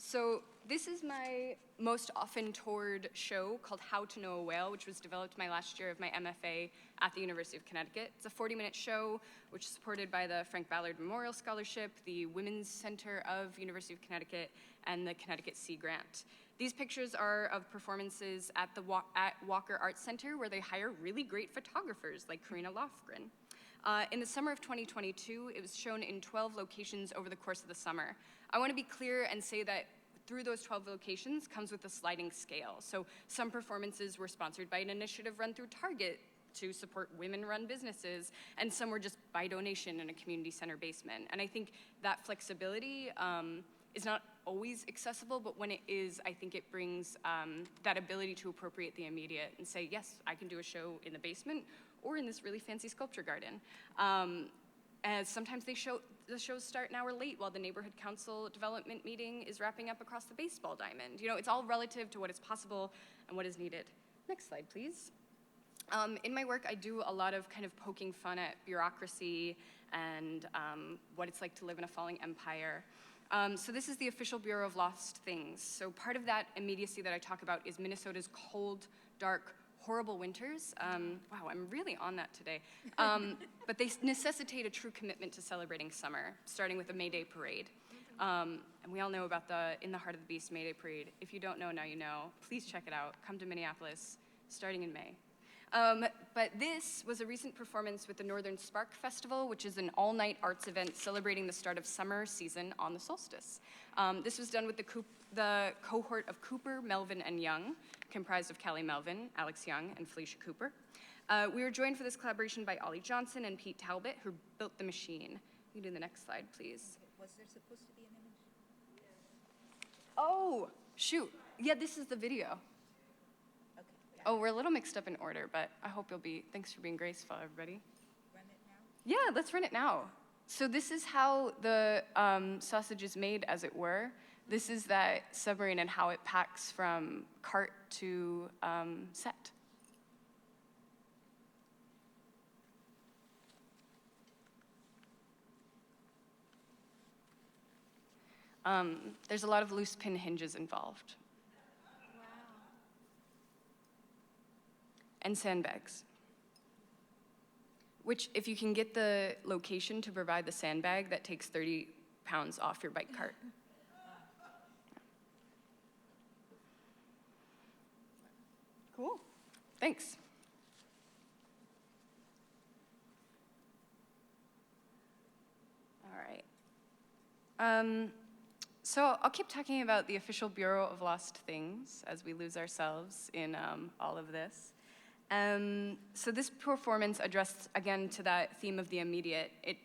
So this is my most often toured show called How to Know a Whale, which was developed my last year of my MFA at the University of Connecticut. It's a 40-minute show, which is supported by the Frank Ballard Memorial Scholarship, the Women's Center of University of Connecticut, and the Connecticut Sea Grant. These pictures are of performances at the Walker Arts Center, where they hire really great photographers like Karina Lofgren. In the summer of 2022, it was shown in 12 locations over the course of the summer. I want to be clear and say that through those 12 locations comes with a sliding scale. So some performances were sponsored by an initiative run through Target to support women-run businesses, and some were just by donation in a community center basement. And I think that flexibility is not always accessible, but when it is, I think it brings that ability to appropriate the immediate and say, yes, I can do a show in the basement or in this really fancy sculpture garden. And sometimes the shows start an hour late while the neighborhood council development meeting is wrapping up across the baseball diamond. You know, it's all relative to what is possible and what is needed. Next slide, please. In my work, I do a lot of kind of poking fun at bureaucracy and what it's like to live in a falling empire. So this is the official Bureau of Lost Things. So part of that immediacy that I talk about is Minnesota's cold, dark, horrible winters. Wow, I'm really on that today. But they necessitate a true commitment to celebrating summer, starting with a May Day parade. And we all know about the In the Heart of the Beast May Day parade. If you don't know, now you know. Please check it out. Come to Minneapolis, starting in May. But this was a recent performance with the Northern Spark Festival, which is an all-night arts event celebrating the start of summer season on the solstice. This was done with the cohort of Cooper, Melvin, and Young, comprised of Callie Melvin, Alex Young, and Felicia Cooper. We were joined for this collaboration by Ollie Johnson and Pete Talbot, who built the machine. You can do the next slide, please. Was there supposed to be an image? Oh, shoot. Yeah, this is the video. Okay. Oh, we're a little mixed up in order, but I hope you'll be, thanks for being graceful, everybody. Run it now? Yeah, let's run it now. So this is how the sausage is made, as it were. This is that submarine and how it packs from cart to set. There's a lot of loose pin hinges involved. Wow. And sandbags. Which, if you can get the location to provide the sandbag, that takes 30 pounds off your bike cart. Cool. Thanks. All right. So I'll keep talking about the official Bureau of Lost Things as we lose ourselves in all of this. So this performance addressed, again, to that theme of the immediate. It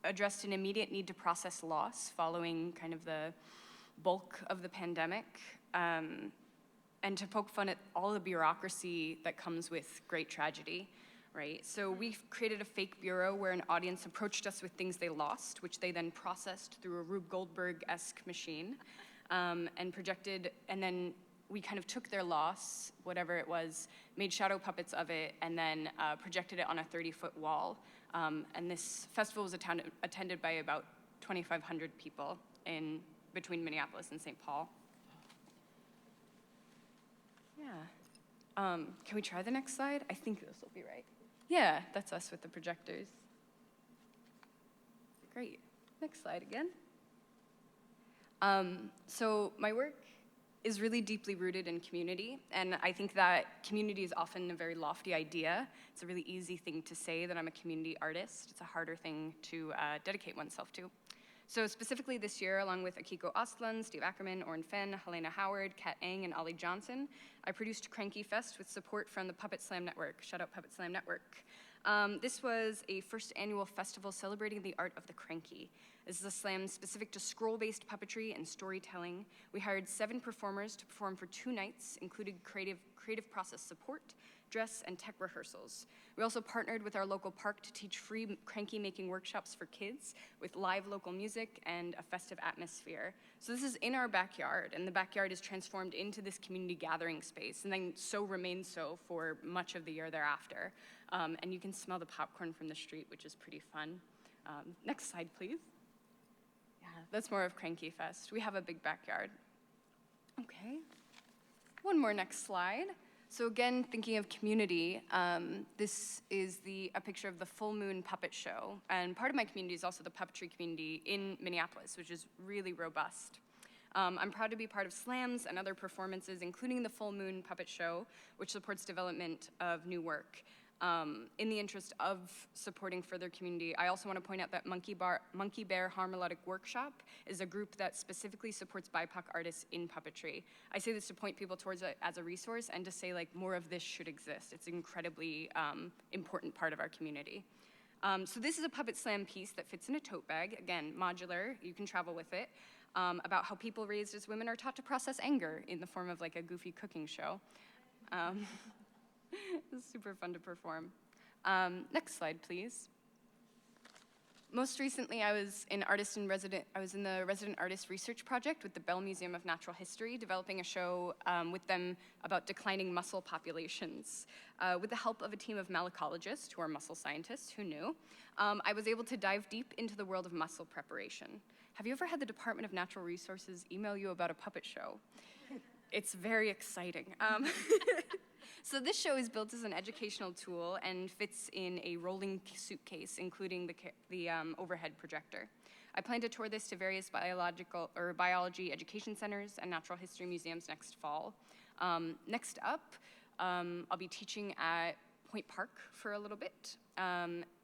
addressed an immediate need to process loss following kind of the bulk of the pandemic, and to poke fun at all the bureaucracy that comes with great tragedy, right? So we created a fake bureau where an audience approached us with things they lost, which they then processed through a Rube Goldberg-esque machine, and projected, and then we kind of took their loss, whatever it was, made shadow puppets of it, and then projected it on a 30-foot wall. And this festival was attended by about 2,500 people between Minneapolis and St. Paul. Yeah. Can we try the next slide? I think this will be right. Yeah, that's us with the projectors. Great. Next slide again. So my work is really deeply rooted in community, and I think that community is often a very lofty idea. It's a really easy thing to say that I'm a community artist. It's a harder thing to dedicate oneself to. So specifically this year, along with Akiko Ostlund, Steve Ackerman, Oren Fenn, Helena Howard, Kat Eng, and Ollie Johnson, I produced Cranky Fest with support from the Puppet Slam Network. Shout out Puppet Slam Network. This was a first annual festival celebrating the art of the cranky. This is a slam specific to scroll-based puppetry and storytelling. We hired 7 performers to perform for 2 nights, including creative process support, dress, and tech rehearsals. We also partnered with our local park to teach free cranky making workshops for kids with live local music and a festive atmosphere. So this is in our backyard, and the backyard is transformed into this community gathering space, and then so remains so for much of the year thereafter. And you can smell the popcorn from the street, which is pretty fun. Next slide, please. Yeah, that's more of Cranky Fest. We have a big backyard. Okay. One more next slide. So again, thinking of community, this is a picture of the Full Moon Puppet Show. And part of my community is also the puppetry community in Minneapolis, which is really robust. I'm proud to be part of slams and other performances, including the Full Moon Puppet Show, which supports development of new work. In the interest of supporting further community, I also want to point out that Monkey Bear Harmonic Workshop is a group that specifically supports BIPOC artists in puppetry. I say this to point people towards it as a resource and to say, like, more of this should exist. It's an incredibly important part of our community. So this is a puppet slam piece that fits in a tote bag. Again, modular, you can travel with it, about how people raised as women are taught to process anger in the form of like a goofy cooking show. It's super fun to perform. Next slide, please. Most recently, I was in the Resident Artist Research Project with the Bell Museum of Natural History, developing a show with them about declining mussel populations. With the help of a team of malacologists, who are mussel scientists, who knew, I was able to dive deep into the world of mussel preparation. Have you ever had the Department of Natural Resources email you about a puppet show? It's very exciting. So this show is built as an educational tool and fits in a rolling suitcase, including the overhead projector. I plan to tour this to various biology education centers and natural history museums next fall. Next up, I'll be teaching at Point Park for a little bit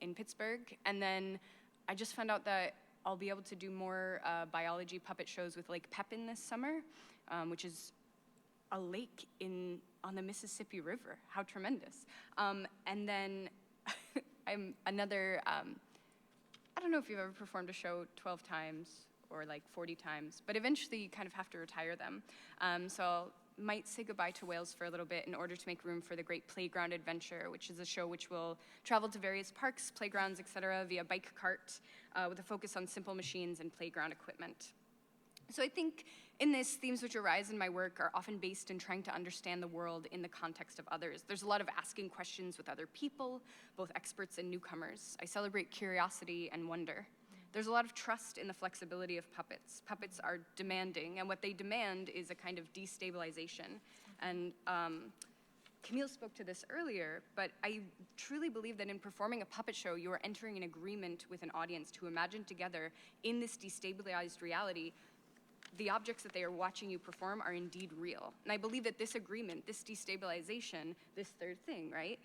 in Pittsburgh, and then I just found out that I'll be able to do more biology puppet shows with Lake Pepin this summer, which is a lake on the Mississippi River. How tremendous. And then I'm another, I don't know if you've ever performed a show 12 times or like 40 times, but eventually you kind of have to retire them. So I might say goodbye to Wales for a little bit in order to make room for the Great Playground Adventure, which is a show which will travel to various parks, playgrounds, etc., via bike cart, with a focus on simple machines and playground equipment. So I think in this, themes which arise in my work are often based in trying to understand the world in the context of others. There's a lot of asking questions with other people, both experts and newcomers. I celebrate curiosity and wonder. There's a lot of trust in the flexibility of puppets. Puppets are demanding, and what they demand is a kind of destabilization. And Camille spoke to this earlier, but I truly believe that in performing a puppet show, you are entering an agreement with an audience to imagine together in this destabilized reality the objects that they are watching you perform are indeed real. And I believe that this agreement, this destabilization, this third thing, right,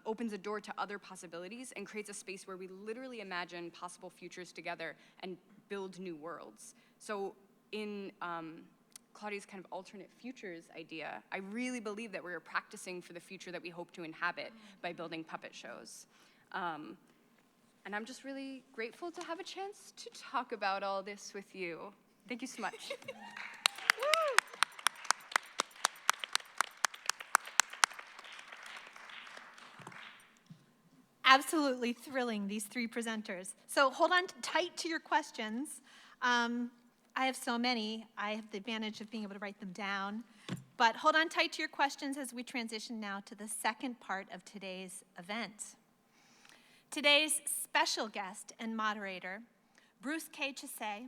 opens a door to other possibilities and creates a space where we literally imagine possible futures together and build new worlds. So in Claudia's kind of alternate futures idea, I really believe that we're practicing for the future that we hope to inhabit by building puppet shows. And I'm just really grateful to have a chance to talk about all this with you. Thank you so much. Absolutely thrilling, these 3 presenters. So hold on tight to your questions. I have so many. I have the advantage of being able to write them down. But hold on tight to your questions as we transition now to the second part of today's event. Today's special guest and moderator, Bruce K. Chassé,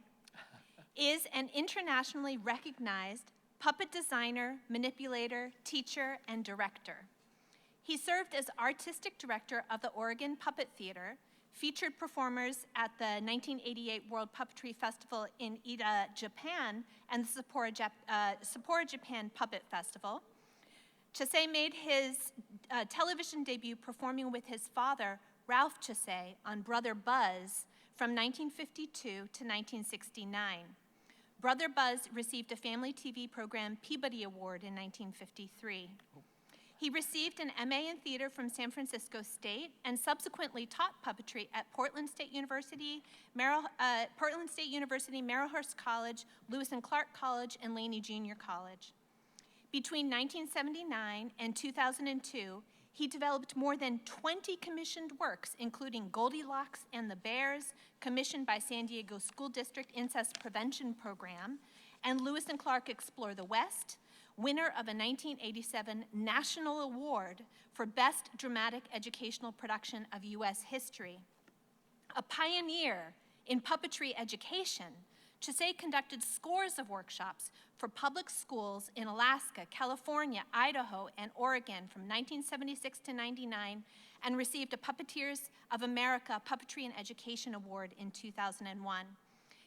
is an internationally recognized puppet designer, manipulator, teacher, and director. He served as artistic director of the Oregon Puppet Theater, featured performers at the 1988 World Puppetry Festival in Ida, Japan, and the Sapporo, Japan Puppet Festival. Chassé made his television debut performing with his father, Ralph Chassé, on Brother Buzz from 1952 to 1969. Brother Buzz received a family TV program Peabody Award in 1953. He received an MA in theater from San Francisco State and subsequently taught puppetry at Portland State University, Marylhurst College, Lewis and Clark College, and Laney Junior College. Between 1979 and 2002, he developed more than 20 commissioned works, including Goldilocks and the Bears, commissioned by San Diego School District Incest Prevention Program, and Lewis and Clark Explore the West, winner of a 1987 National Award for Best Dramatic Educational Production of U.S. History. A pioneer in puppetry education, Chesay conducted scores of workshops for public schools in Alaska, California, Idaho, and Oregon from 1976 to 99, and received a Puppeteers of America Puppetry and Education Award in 2001.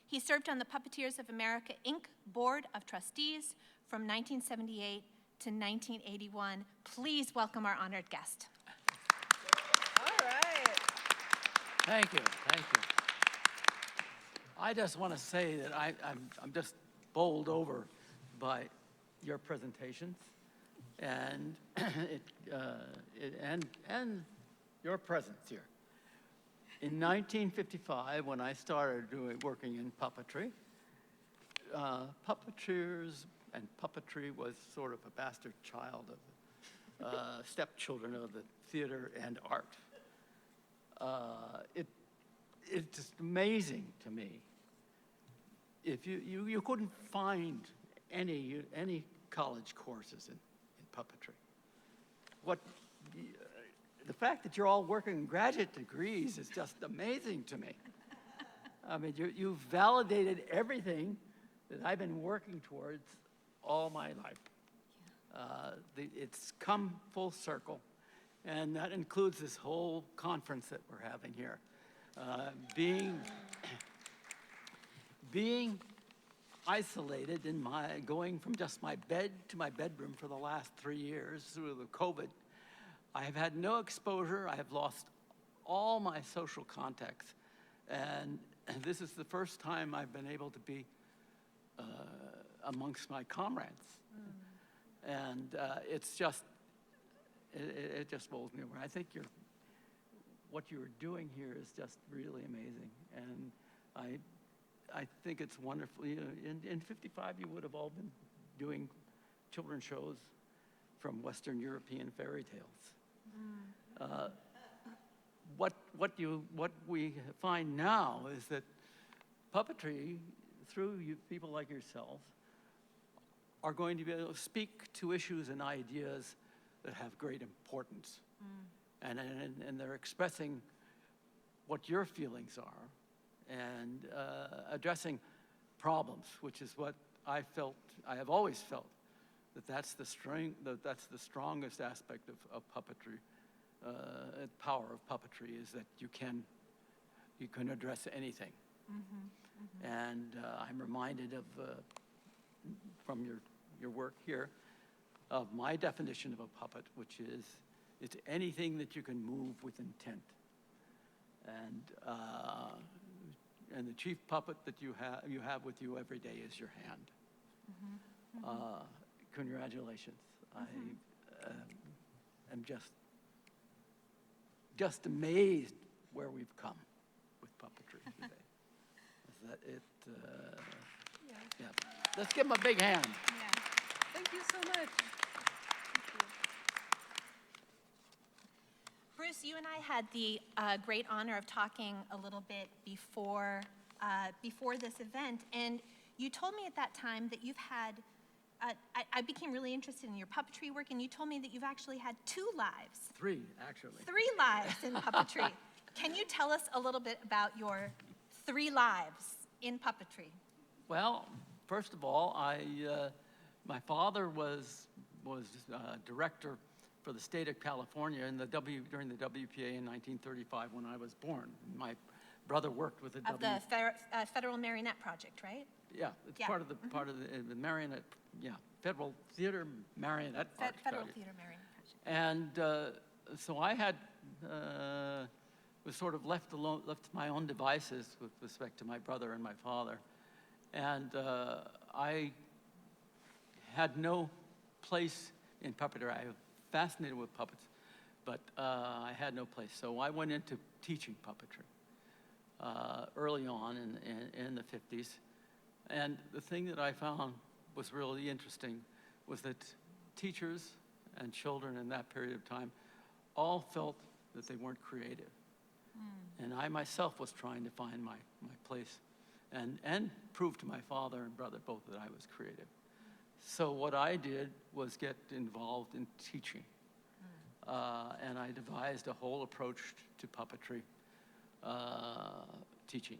He served on the Puppeteers of America, Inc. Board of Trustees from 1978 to 1981. Please welcome our honored guest. All right. Thank you, thank you. I just want to say that I'm just bowled over by your presentations and and your presence here. In 1955, when I started working in puppetry, puppeteers and puppetry was sort of a bastard child of stepchildren of the theater and art. It's just amazing to me. If you couldn't find any college courses in puppetry. The fact that you're all working graduate degrees is just amazing to me. I mean, you've validated everything that I've been working towards all my life. It's come full circle, and that includes this whole conference that we're having here. Being isolated in going from just my bed to my bedroom for the last 3 years through the COVID, I have had no exposure. I have lost all my social contacts. And this is the first time I've been able to be amongst my comrades. And it's just, it just bowls me over. I think what you're doing here is just really amazing. And I think it's wonderful. In 55, you would have all been doing children's shows from Western European fairy tales. What we find now is that puppetry, through people like yourselves, are going to be able to speak to issues and ideas that have great importance. And they're expressing what your feelings are and addressing problems, which is what I have always felt, that's the strongest aspect of puppetry. The power of puppetry is that you can address anything. And I'm reminded of, from your work here, of my definition of a puppet, which is it's anything that you can move with intent. And the chief puppet that you have with you every day is your hand. Congratulations. I am just amazed where we've come with puppetry today. Is that it? Yeah. Let's give him a big hand. Thank you so much. Bruce, you and I had the great honor of talking a little bit before this event, and you told me at that time that you've had, I became really interested in your puppetry work, and you told me that you've actually had 2 lives. 3, actually. 3 lives in puppetry. Can you tell us a little bit about your 3 lives in puppetry? Well, first of all, my father was director for the state of California during the WPA in 1935 when I was born. My brother worked with the Of the Federal Marionette Project, right? Yeah, it's part of the marionette. Yeah, Federal Theater Marionette Arts Federal Project. Theater Marionette Project. And so I had was sort of left to my own devices with respect to my brother and my father, and I had no place in puppetry. I fascinated with puppets, but I had no place. So I went into teaching puppetry early on in the 50s. And the thing that I found was really interesting was that teachers and children in that period of time all felt that they weren't creative. And I myself was trying to find my place and prove to my father and brother both that I was creative. So what I did was get involved in teaching. And I devised a whole approach to puppetry teaching.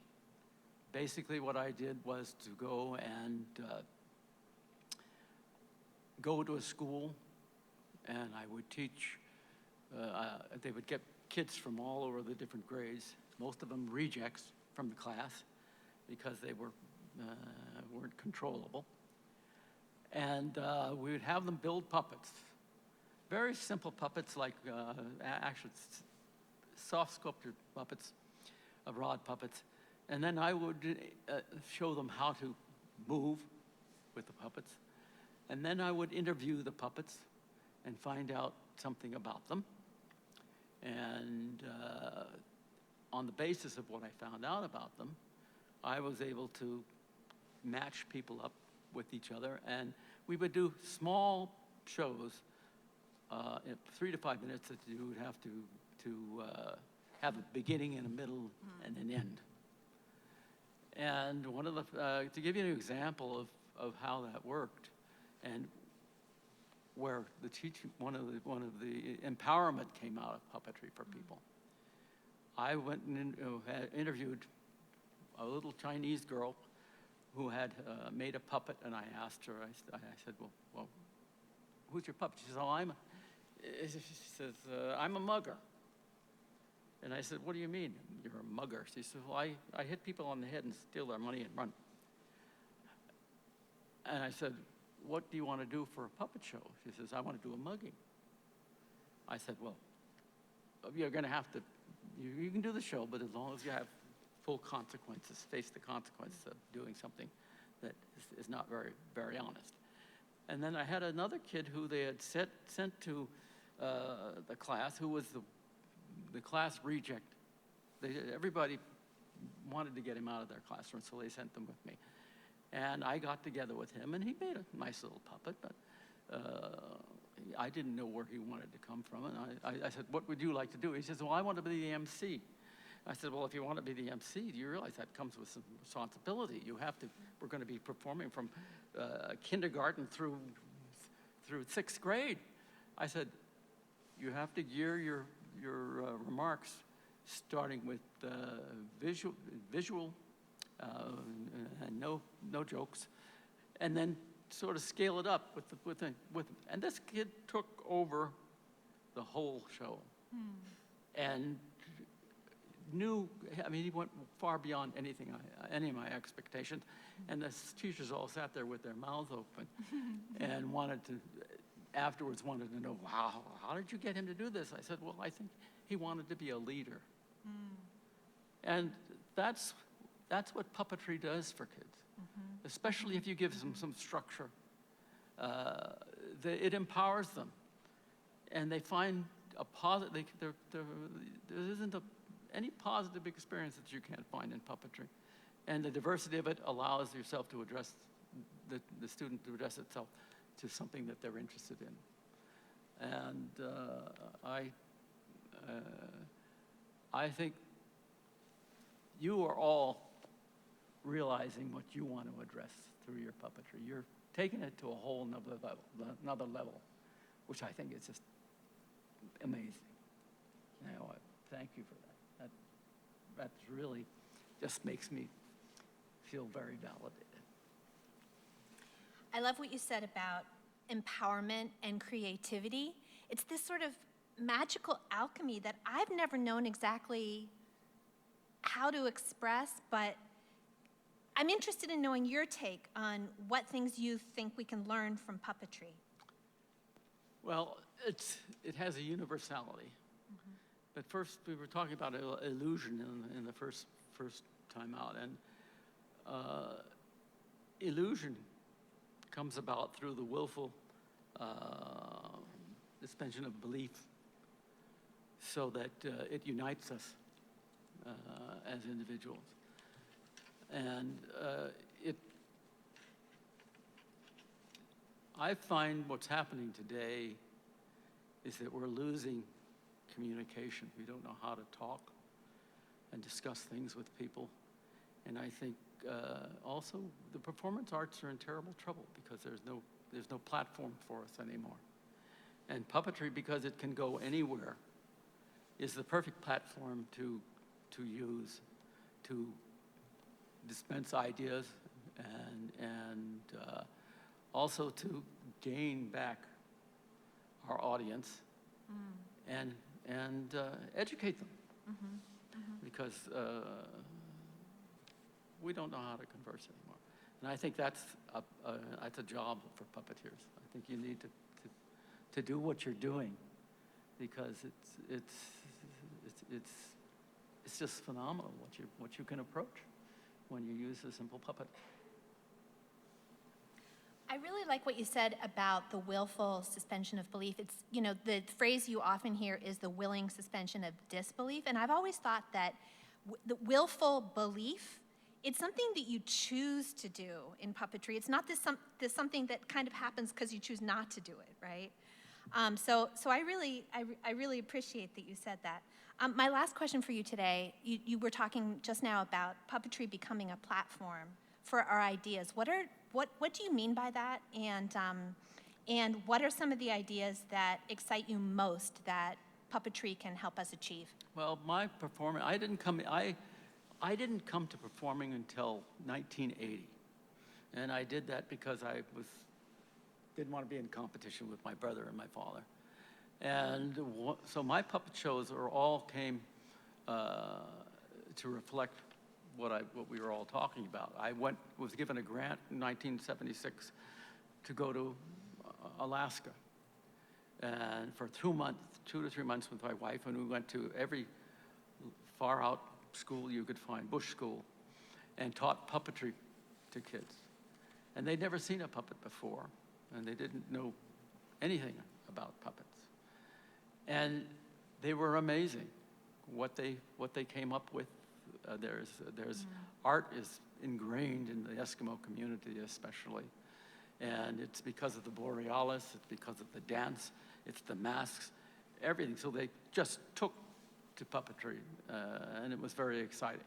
Basically what I did was to go and go to a school, and I would teach. They would get kids from all over the different grades, most of them rejects from the class because they weren't controllable. And we would have them build puppets, very simple puppets like actually soft sculptured puppets, rod puppets. And then I would show them how to move with the puppets. And then I would interview the puppets and find out something about them. And on the basis of what I found out about them, I was able to match people up with each other. And we would do small shows, 3 to 5 minutes, that you would have to have a beginning and a middle and an end. And one of the, to give you an example of how that worked, and where the teaching, one of the empowerment came out of puppetry for people. I went and had interviewed a little Chinese girl who had made a puppet, and I asked her, I said, well, who's your puppet? She says, I'm a mugger. And I said, what do you mean, you're a mugger? She said, well, I hit people on the head and steal their money and run. And I said, what do you want to do for a puppet show? She says, I want to do a mugging. I said, well, you're going to have to, you can do the show, but as long as you have full consequences, face the consequences of doing something that is not very, very honest. And then I had another kid who they had sent to the class, who was the class reject. Everybody wanted to get him out of their classroom, so they sent them with me. And I got together with him, and he made a nice little puppet, but I didn't know where he wanted to come from. And I said, what would you like to do? He says, well, I want to be the MC. I said, well, if you want to be the MC, do you realize that comes with some responsibility? You have to, we're going to be performing from kindergarten through 6th grade. I said, you have to gear your remarks starting with visual and no jokes, and then sort of scale it up with and this kid took over the whole show, and knew. I mean, he went far beyond any of my expectations, and the teachers all sat there with their mouths open, and afterwards wanted to know, wow, how did you get him to do this? I said, well, I think he wanted to be a leader, and that's what puppetry does for kids, especially if you give them some structure. It empowers them, and they find a positive. There isn't any positive experience that you can't find in puppetry, and the diversity of it allows yourself to address the student to address itself to something that they're interested in, and I think you are all realizing what you want to address through your puppetry. You're taking it to a whole another level, which I think is just amazing. Thank you for that. That really just makes me feel very validated. I love what you said about empowerment and creativity. It's this sort of magical alchemy that I've never known exactly how to express, but I'm interested in knowing your take on what things you think we can learn from puppetry. Well, it has a universality. But first, we were talking about illusion in the first time out, and illusion comes about through the willful suspension of belief so that it unites us as individuals. And I find what's happening today is that we're losing communication. We don't know how to talk and discuss things with people. And I think also the performance arts are in terrible trouble because there's no platform for us anymore. And puppetry, because it can go anywhere, is the perfect platform to use to dispense ideas and also to gain back our audience and educate them. Because we don't know how to converse anymore. And I think that's a job for puppeteers. I think you need to do what you're doing because it's just phenomenal what you can approach when you use a simple puppet. I really like what you said about the willful suspension of belief. It's, the phrase you often hear is the willing suspension of disbelief. And I've always thought that the willful belief, it's something that you choose to do in puppetry. It's not this something that kind of happens because you choose not to do it, right? So I really appreciate that you said that. My last question for you today, you were talking just now about puppetry becoming a platform for our ideas. What do you mean by that? And what are some of the ideas that excite you most that puppetry can help us achieve? Well, my performance, I didn't come to performing until 1980. And I did that because I didn't want to be in competition with my brother and my father. And so my puppet shows all came to reflect what we were all talking about. I was given a grant in 1976 to go to Alaska, and for 2 to 3 months with my wife, and we went to every far out school you could find, bush school, and taught puppetry to kids. And they'd never seen a puppet before, and they didn't know anything about puppets. And they were amazing what they came up with. There's art is ingrained in the Eskimo community especially, and it's because of the borealis, it's because of the dance, it's the masks, everything. So they just took to puppetry, and it was very exciting.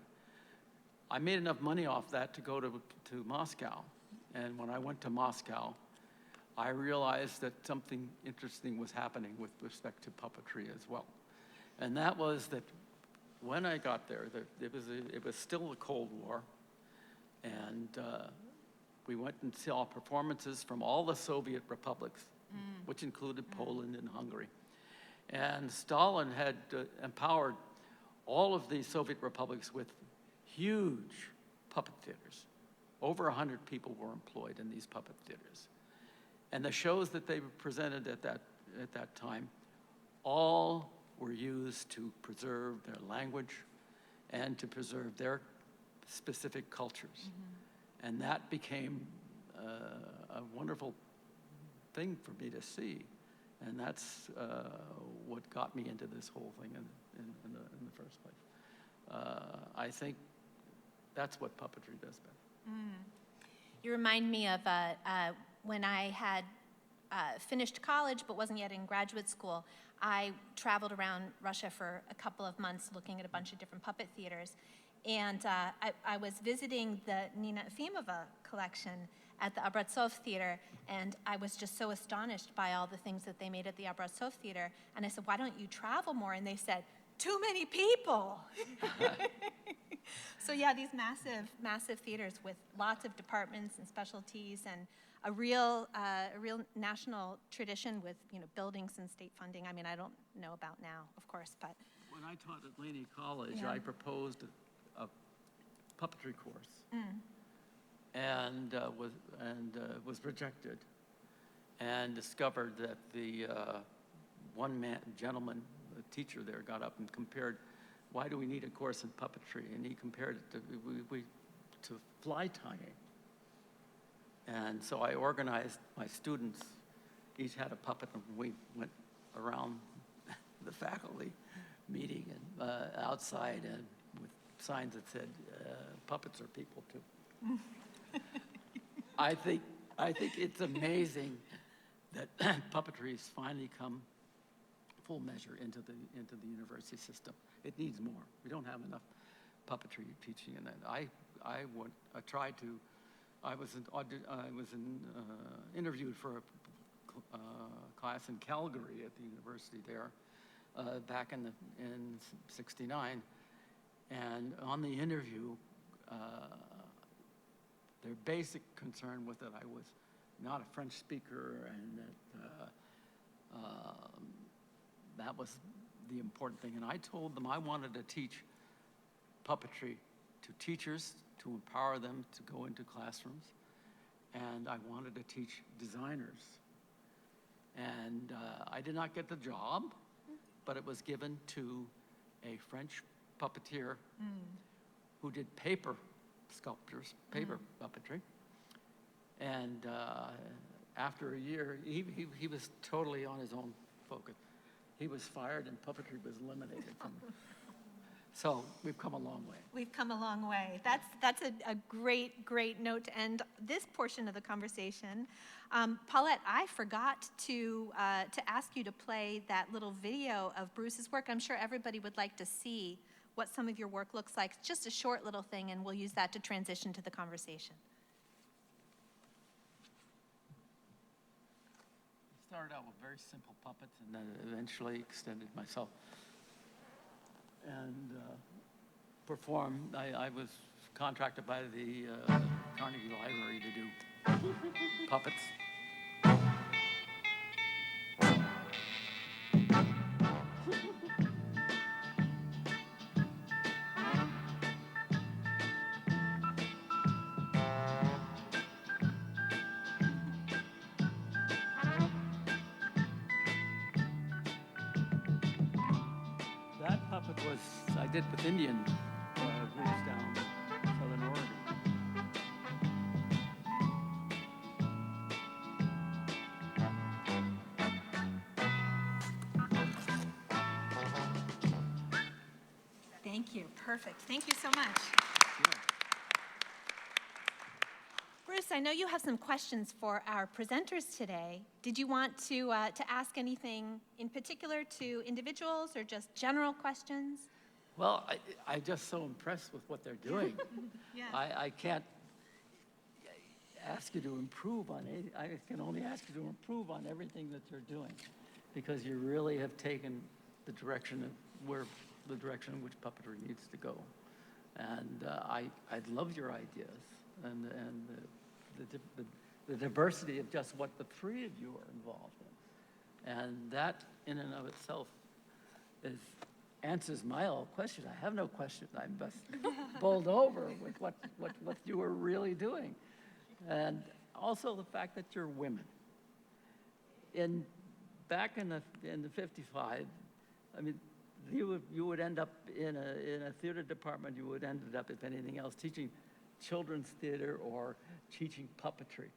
I made enough money off that to go to Moscow, and when I went to Moscow, I realized that something interesting was happening with respect to puppetry as well. And that was that when I got there, it was still the Cold War, and we went and saw performances from all the Soviet republics, which included Poland and Hungary. And Stalin had empowered all of these Soviet republics with huge puppet theaters. Over 100 people were employed in these puppet theaters. And the shows that they presented at that time all were used to preserve their language and to preserve their specific cultures. And that became a wonderful thing for me to see. And that's what got me into this whole thing in the first place. I think that's what puppetry does best. You remind me of when I had finished college but wasn't yet in graduate school. I traveled around Russia for a couple of months looking at a bunch of different puppet theaters. And I was visiting the Nina Efimova collection at the Obraztsov Theater, and I was just so astonished by all the things that they made at the Obraztsov Theater. And I said, why don't you travel more? And they said, too many people. So yeah, these massive theaters with lots of departments and specialties and a real national tradition with buildings and state funding. I mean, I don't know about now, of course, but When I taught at Laney College, I proposed a puppetry course, and was rejected, and discovered that the gentleman, the teacher there, got up and compared, why do we need a course in puppetry? And he compared it to fly tying. And so I organized my students, each had a puppet, and we went around the faculty meeting and outside and with signs that said, puppets are people too. I think it's amazing that puppetry has finally come full measure into the university system. It needs more. We don't have enough puppetry teaching, and I was interviewed for a class in Calgary at the university there back in '69, and on the interview, their basic concern was that I was not a French speaker, and that was the important thing. And I told them I wanted to teach puppetry to teachers, to empower them to go into classrooms, and I wanted to teach designers. And I did not get the job, but it was given to a French puppeteer who did paper sculptures, paper puppetry. And after a year, he was totally on his own focus. He was fired and puppetry was eliminated from him. So we've come a long way. We've come a long way. That's a great note to end this portion of the conversation. Paulette, I forgot to ask you to play that little video of Bruce's work. I'm sure everybody would like to see what some of your work looks like. It's just a short little thing, and we'll use that to transition to the conversation. I started out with very simple puppets and then eventually extended myself and performed. I was contracted by the Carnegie Library to do puppets. That puppet I did with Indian groups down in Southern Oregon. Thank you. Perfect. Thank you so much. Bruce, I know you have some questions for our presenters today. Did you want to ask anything in particular to individuals or just general questions? Well, I'm just so impressed with what they're doing. Yes. I can't ask you to improve on it. I can only ask you to improve on everything that you're doing, because you really have taken the direction in which puppetry needs to go. And I love your ideas and the diversity of just what the three of you are involved in. And that in and of itself answers my old question. I have no question. I'm just bowled over with what you are really doing. And also the fact that you're women. Back in the 55, I mean, you would end up in a theater department. You would end up, if anything else, teaching children's theater or teaching puppetry.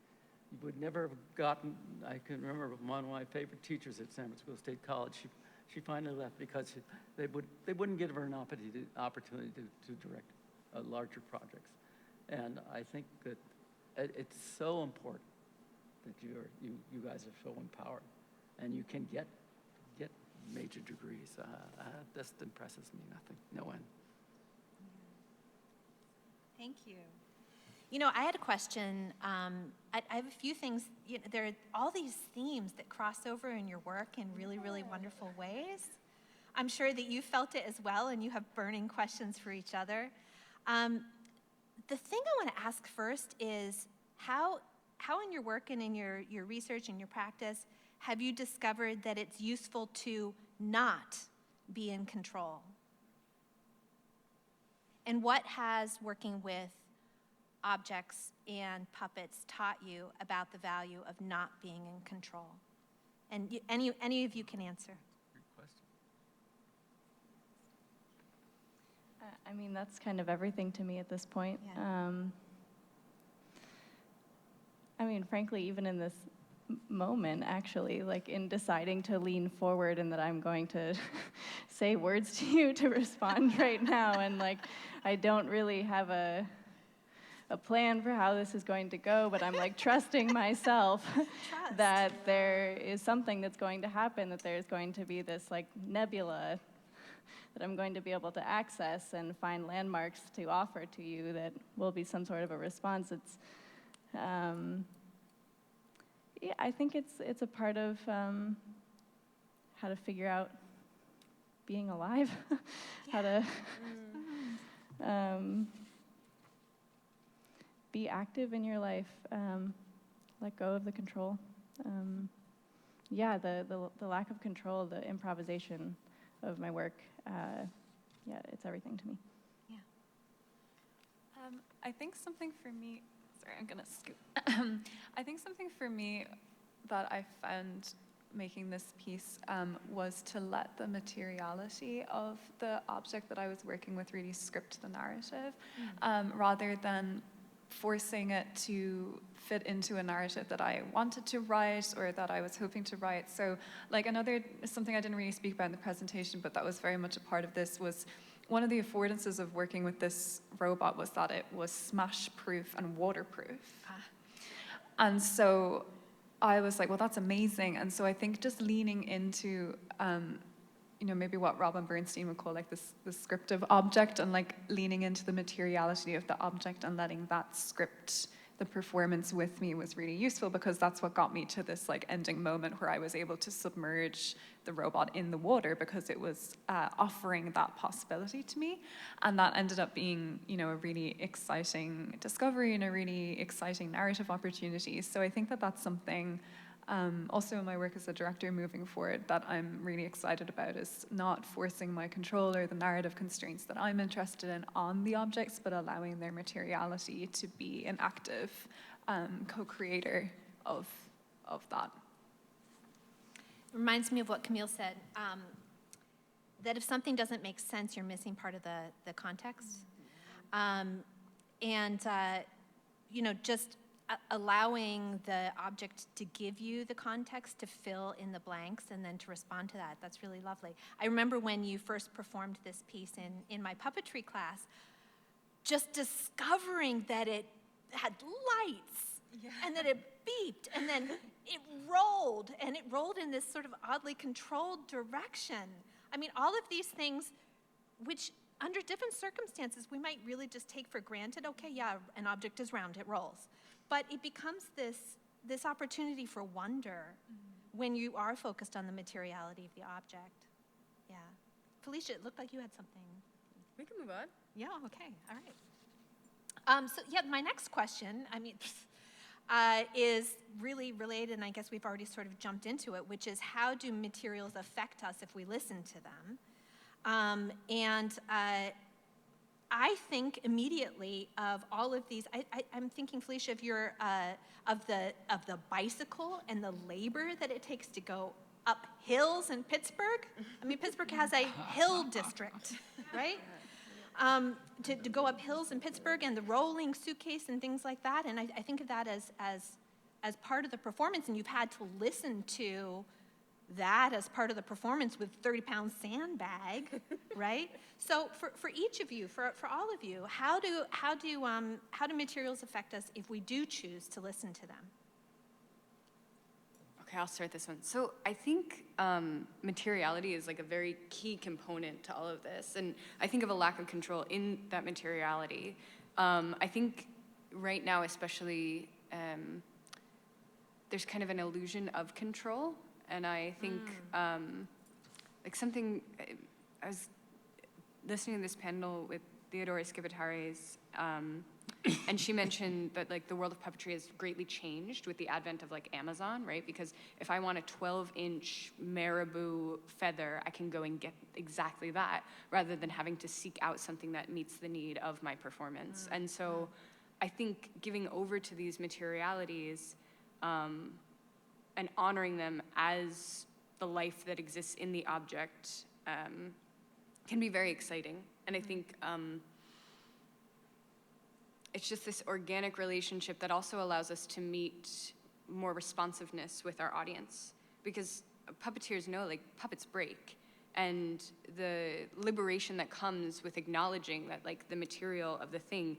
You would never have gotten. I can remember one of my favorite teachers at San Francisco State College. She finally left because they wouldn't give her an opportunity to direct larger projects. And I think that it's so important that you guys are so empowered, and you can get major degrees. This impresses me nothing, no end. Thank you. You know, I had a question. I have a few things. There are all these themes that cross over in your work in really, really wonderful ways. I'm sure that you felt it as well, and you have burning questions for each other. The thing I want to ask first is how in your work and in your research and your practice have you discovered that it's useful to not be in control? And what has working with objects and puppets taught you about the value of not being in control? And any of you can answer. Great question. I mean, that's kind of everything to me at this point. Yeah. I mean, frankly, even in this moment, actually, like in deciding to lean forward and that I'm going to say words to you to respond right now. And like, I don't really have a plan for how this is going to go, but I'm like trusting myself that there is something that's going to happen, that there's going to be this like nebula that I'm going to be able to access and find landmarks to offer to you that will be some sort of a response. It's, yeah, I think it's a part of how to figure out being alive, how to be active in your life, let go of the control. Yeah, the lack of control, the improvisation of my work, yeah, it's everything to me. I think something for me, sorry, I'm gonna scoot. I think something for me that I found making this piece was to let the materiality of the object that I was working with really script the narrative, rather than forcing it to fit into a narrative that I wanted to write or that I was hoping to write. So like something I didn't really speak about in the presentation, but that was very much a part of this, was one of the affordances of working with this robot was that it was smash-proof and waterproof. And so I was like, well, that's amazing. And so I think just leaning into, maybe what Robin Bernstein would call like this scriptive object, and like leaning into the materiality of the object and letting that script the performance with me was really useful, because that's what got me to this like ending moment where I was able to submerge the robot in the water, because it was offering that possibility to me. And that ended up being, a really exciting discovery and a really exciting narrative opportunity. So I think that that's something also in my work as a director moving forward that I'm really excited about, is not forcing my control or the narrative constraints that I'm interested in on the objects, but allowing their materiality to be an active co-creator of that. Reminds me of what Camille said, that if something doesn't make sense, you're missing part of the context. Just allowing the object to give you the context, to fill in the blanks, and then to respond to that. That's really lovely. I remember when you first performed this piece in my puppetry class, just discovering that it had lights, and that it beeped, and then it rolled in this sort of oddly controlled direction. I mean, all of these things, which under different circumstances, we might really just take for granted. Okay, yeah, an object is round, it rolls. But it becomes this opportunity for wonder when you are focused on the materiality of the object. Yeah. Felicia, it looked like you had something. We can move on. Yeah, okay, all right. My next question, is really related, and I guess we've already sort of jumped into it, which is how do materials affect us if we listen to them? I think immediately of all of these. I'm thinking, Felicia, of the bicycle and the labor that it takes to go up hills in Pittsburgh. I mean, Pittsburgh has a hill district, right? To go up hills in Pittsburgh, and the rolling suitcase and things like that. And I think of that as part of the performance, and you've had to listen to that as part of the performance with 30-pound sandbag, right? So for each of you, for all of you, how do materials affect us if we do choose to listen to them? Okay, I'll start this one. So I think materiality is like a very key component to all of this. And I think of a lack of control in that materiality. I think right now especially, there's kind of an illusion of control. And I think like something, I was listening to this panel with Theodora Skivitares, and she mentioned that like the world of puppetry has greatly changed with the advent of like Amazon, right? Because if I want a 12-inch marabou feather, I can go and get exactly that, rather than having to seek out something that meets the need of my performance. And so I think giving over to these materialities and honoring them as the life that exists in the object can be very exciting. And I think it's just this organic relationship that also allows us to meet more responsiveness with our audience, because puppeteers know, like, puppets break, and the liberation that comes with acknowledging that, like, the material of the thing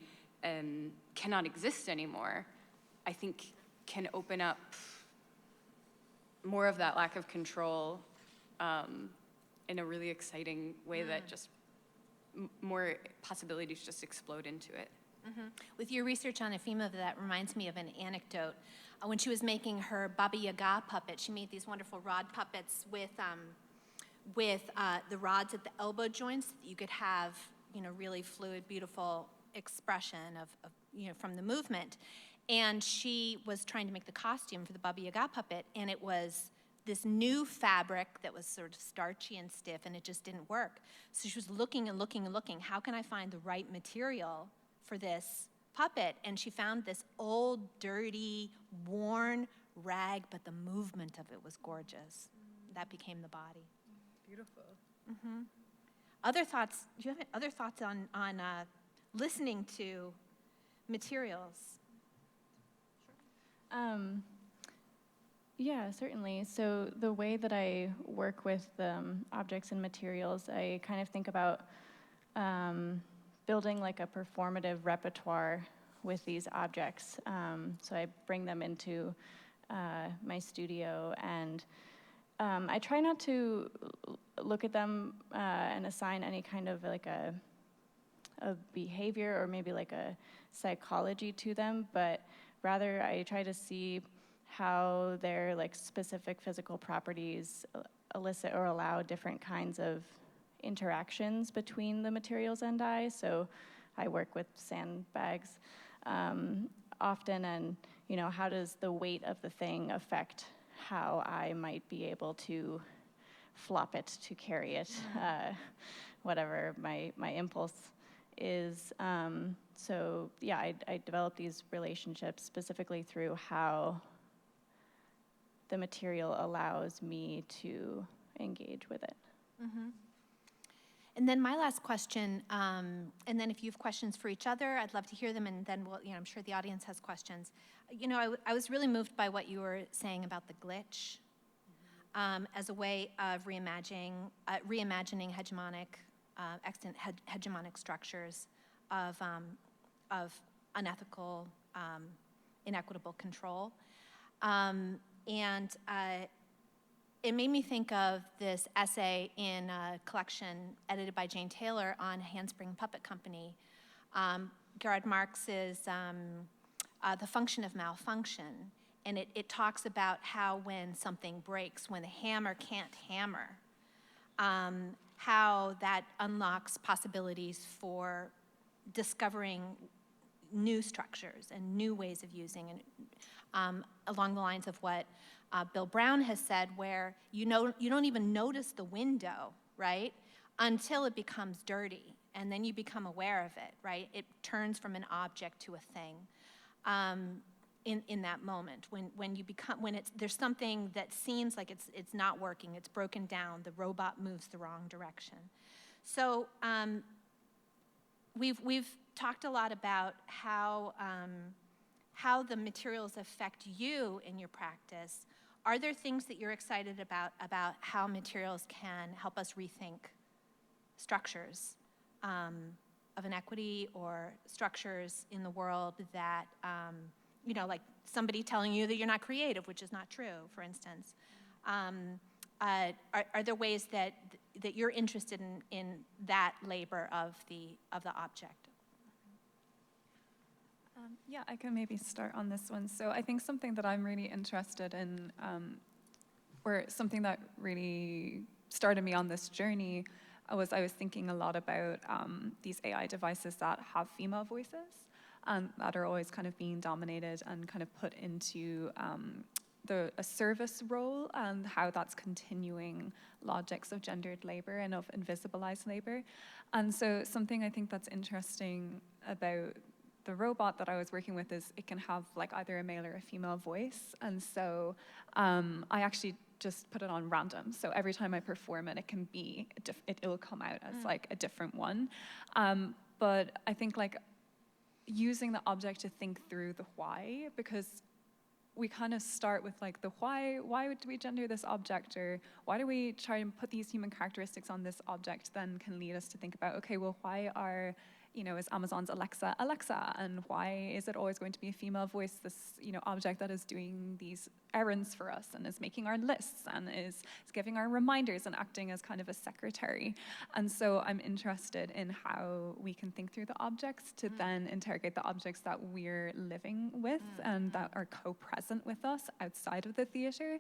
cannot exist anymore, I think can open up more of that lack of control in a really exciting way that just more possibilities just explode into it. With your research on ephema, that reminds me of an anecdote. When she was making her Baba Yaga puppet, she made these wonderful rod puppets with the rods at the elbow joints. That you could have, really fluid, beautiful expression of from the movement. And she was trying to make the costume for the Baba Yaga puppet, and it was this new fabric that was sort of starchy and stiff, and it just didn't work. So she was looking and looking and looking. How can I find the right material for this puppet? And she found this old, dirty, worn rag, but the movement of it was gorgeous. That became the body. Beautiful. Other thoughts? Do you have other thoughts on listening to materials? Yeah, certainly. So the way that I work with objects and materials, I kind of think about building like a performative repertoire with these objects. So I bring them into my studio, and I try not to look at them and assign any kind of like a behavior or maybe like a psychology to them, but rather I try to see how their like specific physical properties elicit or allow different kinds of interactions between the materials and I. So I work with sandbags often, and how does the weight of the thing affect how I might be able to flop it, to carry it, whatever my impulse is. So yeah, I develop these relationships specifically through how the material allows me to engage with it. And then my last question, and then if you have questions for each other, I'd love to hear them, and then I'm sure the audience has questions. I was really moved by what you were saying about the glitch as a way of reimagining extant hegemonic structures of unethical, inequitable control. And it made me think of this essay in a collection edited by Jane Taylor on Handspring Puppet Company, Gerard Marx's The Function of Malfunction. And it talks about how when something breaks, when the hammer can't hammer, how that unlocks possibilities for discovering new structures and new ways of using, and along the lines of what Bill Brown has said, where you don't even notice the window, right, until it becomes dirty, and then you become aware of it, right? It turns from an object to a thing in that moment when there's something that seems like it's not working, it's broken down, the robot moves the wrong direction. So we've talked a lot about how the materials affect you in your practice. Are there things that you're excited about how materials can help us rethink structures of inequity, or structures in the world that, like somebody telling you that you're not creative, which is not true, for instance? Are there ways that you're interested in that labor of the object? Yeah, I can maybe start on this one. So I think something that I'm really interested in, or something that really started me on this journey, I was thinking a lot about these AI devices that have female voices, that are always kind of being dominated and kind of put into a service role, and how that's continuing logics of gendered labor and of invisibilized labor. And so something I think that's interesting about the robot that I was working with is it can have like either a male or a female voice. And so I actually just put it on random. So every time I perform it, it can be, it'll come out as like a different one. But I think like using the object to think through the why, because we kind of start with like the why do we gender this object, or why do we try and put these human characteristics on this object, then can lead us to think about, okay, well, why are, is Amazon's Alexa, Alexa, and why is it always going to be a female voice, this, object that is doing these errands for us and is making our lists and is giving our reminders and acting as kind of a secretary. And so I'm interested in how we can think through the objects to then interrogate the objects that we're living with and that are co-present with us outside of the theater.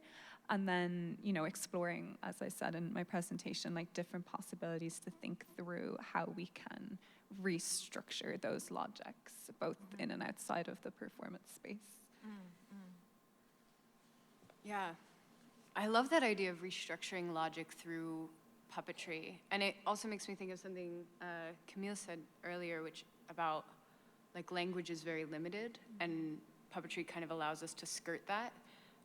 And then, exploring, as I said in my presentation, like different possibilities to think through how we can restructure those logics, both in and outside of the performance space. Yeah, I love that idea of restructuring logic through puppetry. And it also makes me think of something Camille said earlier, which about like language is very limited and puppetry kind of allows us to skirt that.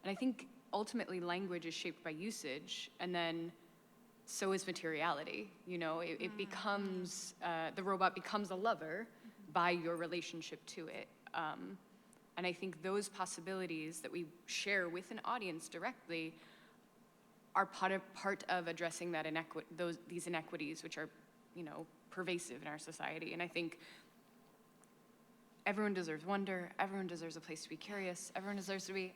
And I think ultimately language is shaped by usage, and then so is materiality. It becomes, the robot becomes a lover by your relationship to it. And I think those possibilities that we share with an audience directly are part of addressing that these inequities, which are, pervasive in our society. And I think everyone deserves wonder. Everyone deserves a place to be curious. Everyone deserves to be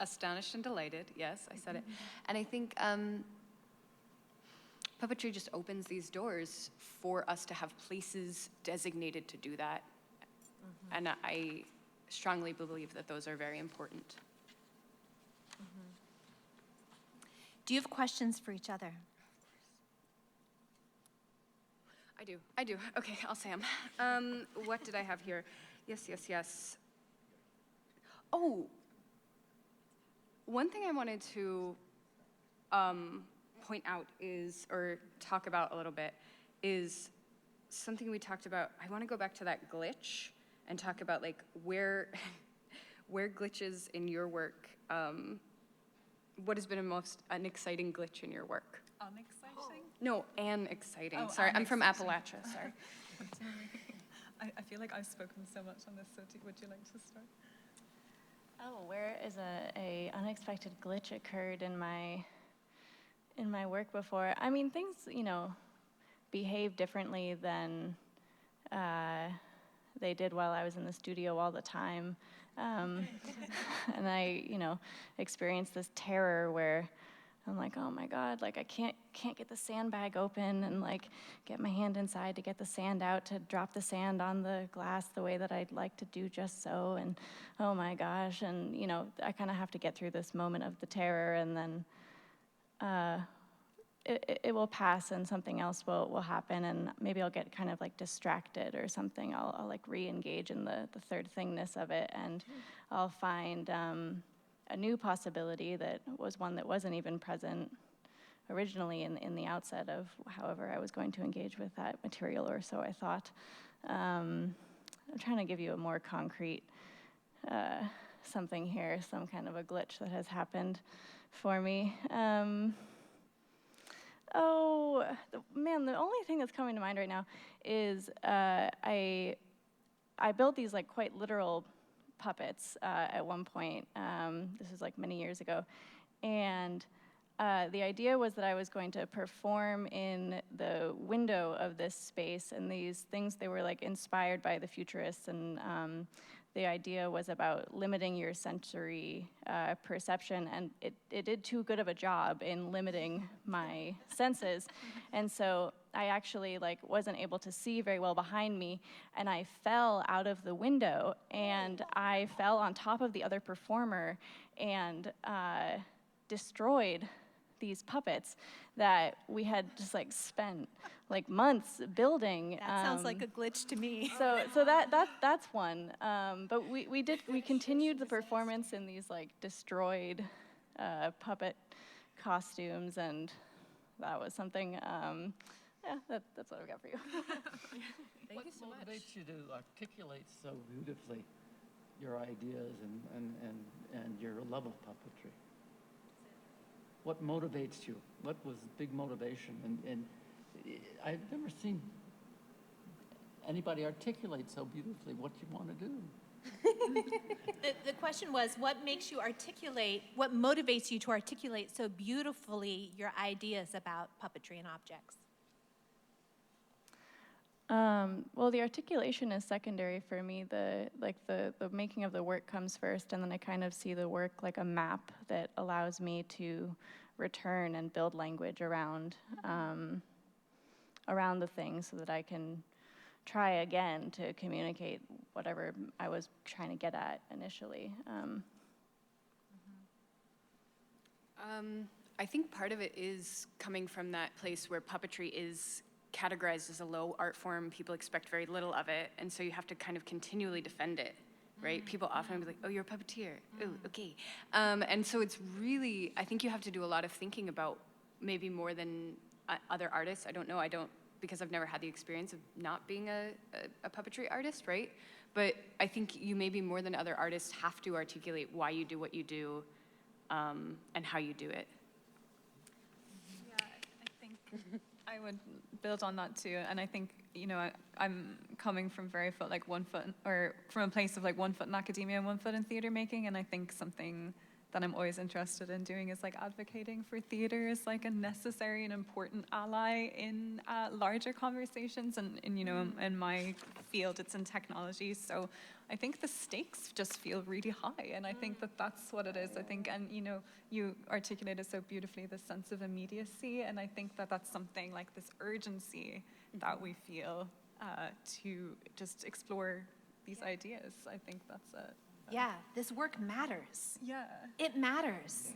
astonished and delighted. Yes, I said it. And I think puppetry just opens these doors for us to have places designated to do that. And I strongly believe that those are very important. Do you have questions for each other? I do. Okay, I'll say them. What did I have here? Yes. Oh, one thing I wanted to point out is, or talk about a little bit, is something we talked about. I want to go back to that glitch and talk about like where glitches in your work, what has been an exciting glitch in your work? Unexciting? No, an exciting. Oh, Sorry, I'm from unexciting. Appalachia, sorry. I feel like I've spoken so much on this, so would you like to start? Oh, where is a unexpected glitch occurred in my work before? I mean, things, behave differently than they did while I was in the studio all the time. And I, experienced this terror where I'm like, oh my God, like I can't get the sandbag open and like get my hand inside to get the sand out to drop the sand on the glass the way that I'd like to do just so. And oh my gosh, and I kind of have to get through this moment of the terror, and then it will pass and something else will happen, and maybe I'll get kind of like distracted or something. I'll like re-engage in the third thingness of it, and I'll find a new possibility that was one that wasn't even present originally in the outset of however I was going to engage with that material, or so I thought. I'm trying to give you a more concrete something here, some kind of a glitch that has happened for me. The only thing that's coming to mind right now is I built these like quite literal puppets at one point. This was like many years ago. And the idea was that I was going to perform in the window of this space, and these things, they were like inspired by the futurists, and the idea was about limiting your sensory perception, and it did too good of a job in limiting my senses. And so I actually wasn't able to see very well behind me, and I fell out of the window, and I fell on top of the other performer and destroyed these puppets that we had just spent months building. That sounds like a glitch to me. So that's one. But we continued the performance in these destroyed puppet costumes, and that was something. That's what I've got for you. Thank you so much. What motivates you to articulate so beautifully your ideas and your love of puppetry? What motivates you? What was the big motivation? And I've never seen anybody articulate so beautifully what you want to do. The question was, what motivates you to articulate so beautifully your ideas about puppetry and objects? Well, the articulation is secondary for me. The making of the work comes first, and then I kind of see the work like a map that allows me to return and build language around the thing, so that I can try again to communicate whatever I was trying to get at initially. I think part of it is coming from that place where puppetry is categorized as a low art form. People expect very little of it, and so you have to kind of continually defend it, right? People often be like, oh, you're a puppeteer. Oh, okay. And so it's really, I think you have to do a lot of thinking about maybe more than other artists. I don't know, because I've never had the experience of not being a puppetry artist, right? But I think you maybe more than other artists have to articulate why you do what you do, and how you do it. Yeah, I think I would build on that too. And I think, I'm coming from from a place of like 1 foot in academia and 1 foot in theater making. And I think something that I'm always interested in doing is like advocating for theater as like a necessary and important ally in larger conversations. And in my field, it's in technology. So I think the stakes just feel really high. And I think that that's what it is. I think, and you articulated so beautifully the sense of immediacy. And I think that that's something like this urgency that we feel to just explore these ideas. I think that's it. Yeah, this work matters. Yeah. It matters.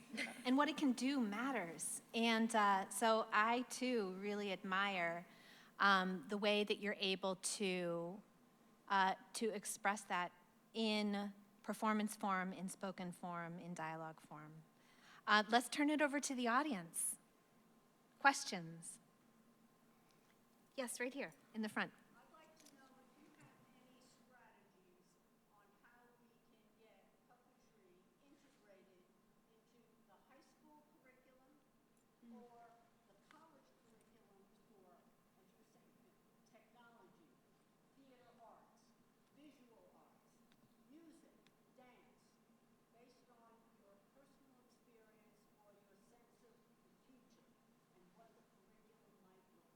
And what it can do matters. And so I, too, really admire the way that you're able to express that in performance form, in spoken form, in dialogue form. Let's turn it over to the audience. Questions? Yes, right here, in the front. I'd like to know if you have any strategies on how we can get puppetry integrated into the high school curriculum or the college curriculum for, as you say, technology, theater arts, visual arts, music, dance, based on your personal experience or your sense of the future and what the curriculum might look like.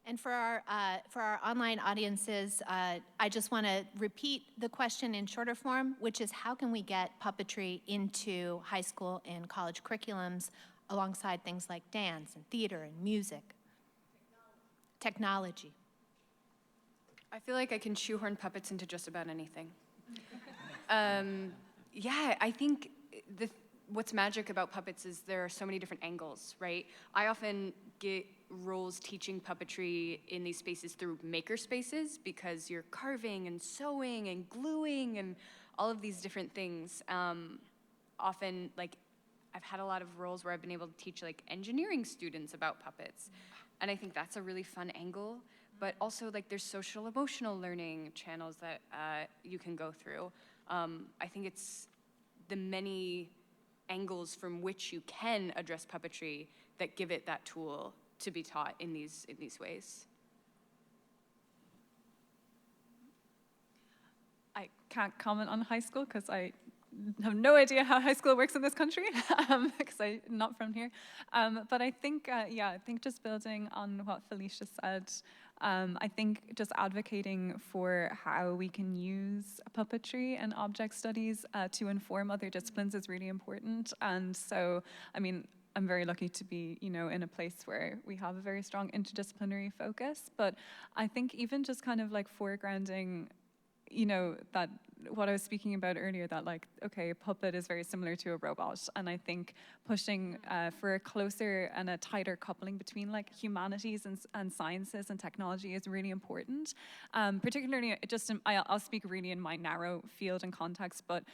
And for our online audiences, I just want to repeat the question in shorter form, which is how can we get puppetry into high school and college curriculums alongside things like dance and theater and music? Technology. I feel like I can shoehorn puppets into just about anything. Yeah, I think what's magic about puppets is there are so many different angles, right? I often get roles teaching puppetry in these spaces through maker spaces because you're carving and sewing and gluing and all of these different things. Often, like, I've had a lot of roles where I've been able to teach like engineering students about puppets. And I think that's a really fun angle. But also, like, there's social emotional learning channels that you can go through. I think it's the many angles from which you can address puppetry that give it that tool to be taught in these ways. I can't comment on high school because I have no idea how high school works in this country because I'm not from here. But I think, I think just building on what Felicia said, I think just advocating for how we can use puppetry and object studies to inform other disciplines is really important. And so, I mean, I'm very lucky to be, in a place where we have a very strong interdisciplinary focus. But I think even just kind of like foregrounding, that what I was speaking about earlier, that like, okay, a puppet is very similar to a robot. And I think pushing for a closer and a tighter coupling between like humanities and sciences and technology is really important. Particularly I'll speak really in my narrow field and context, but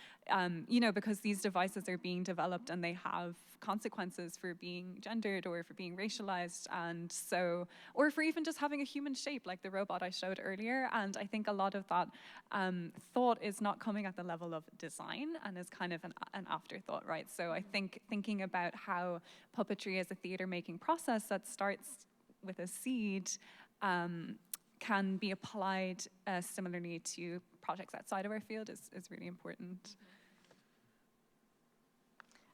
because these devices are being developed and they have consequences for being gendered or for being racialized, and so, or for even just having a human shape like the robot I showed earlier. And I think a lot of that thought is not coming at the level of design and is kind of an afterthought, right? So I think thinking about how puppetry is a theater making process that starts with a seed can be applied similarly to projects outside of our field is really important.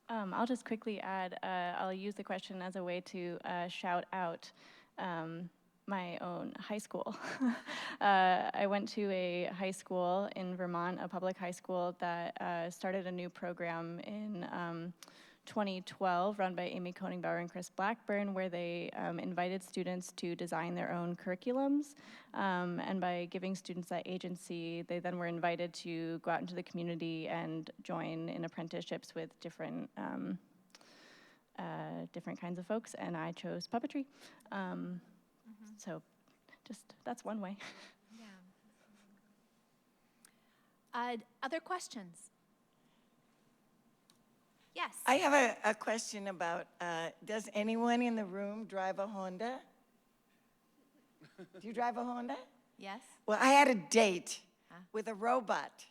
I'll just quickly add, I'll use the question as a way to shout out my own high school. I went to a high school in Vermont, a public high school that started a new program in 2012 run by Amy Koningbauer and Chris Blackburn, where they invited students to design their own curriculums. And by giving students that agency, they then were invited to go out into the community and join in apprenticeships with different kinds of folks, and I chose puppetry. So just, that's one way. Yeah. Other questions? Yes. I have a question about, does anyone in the room drive a Honda? Do you drive a Honda? Yes. Well, I had a date with a robot.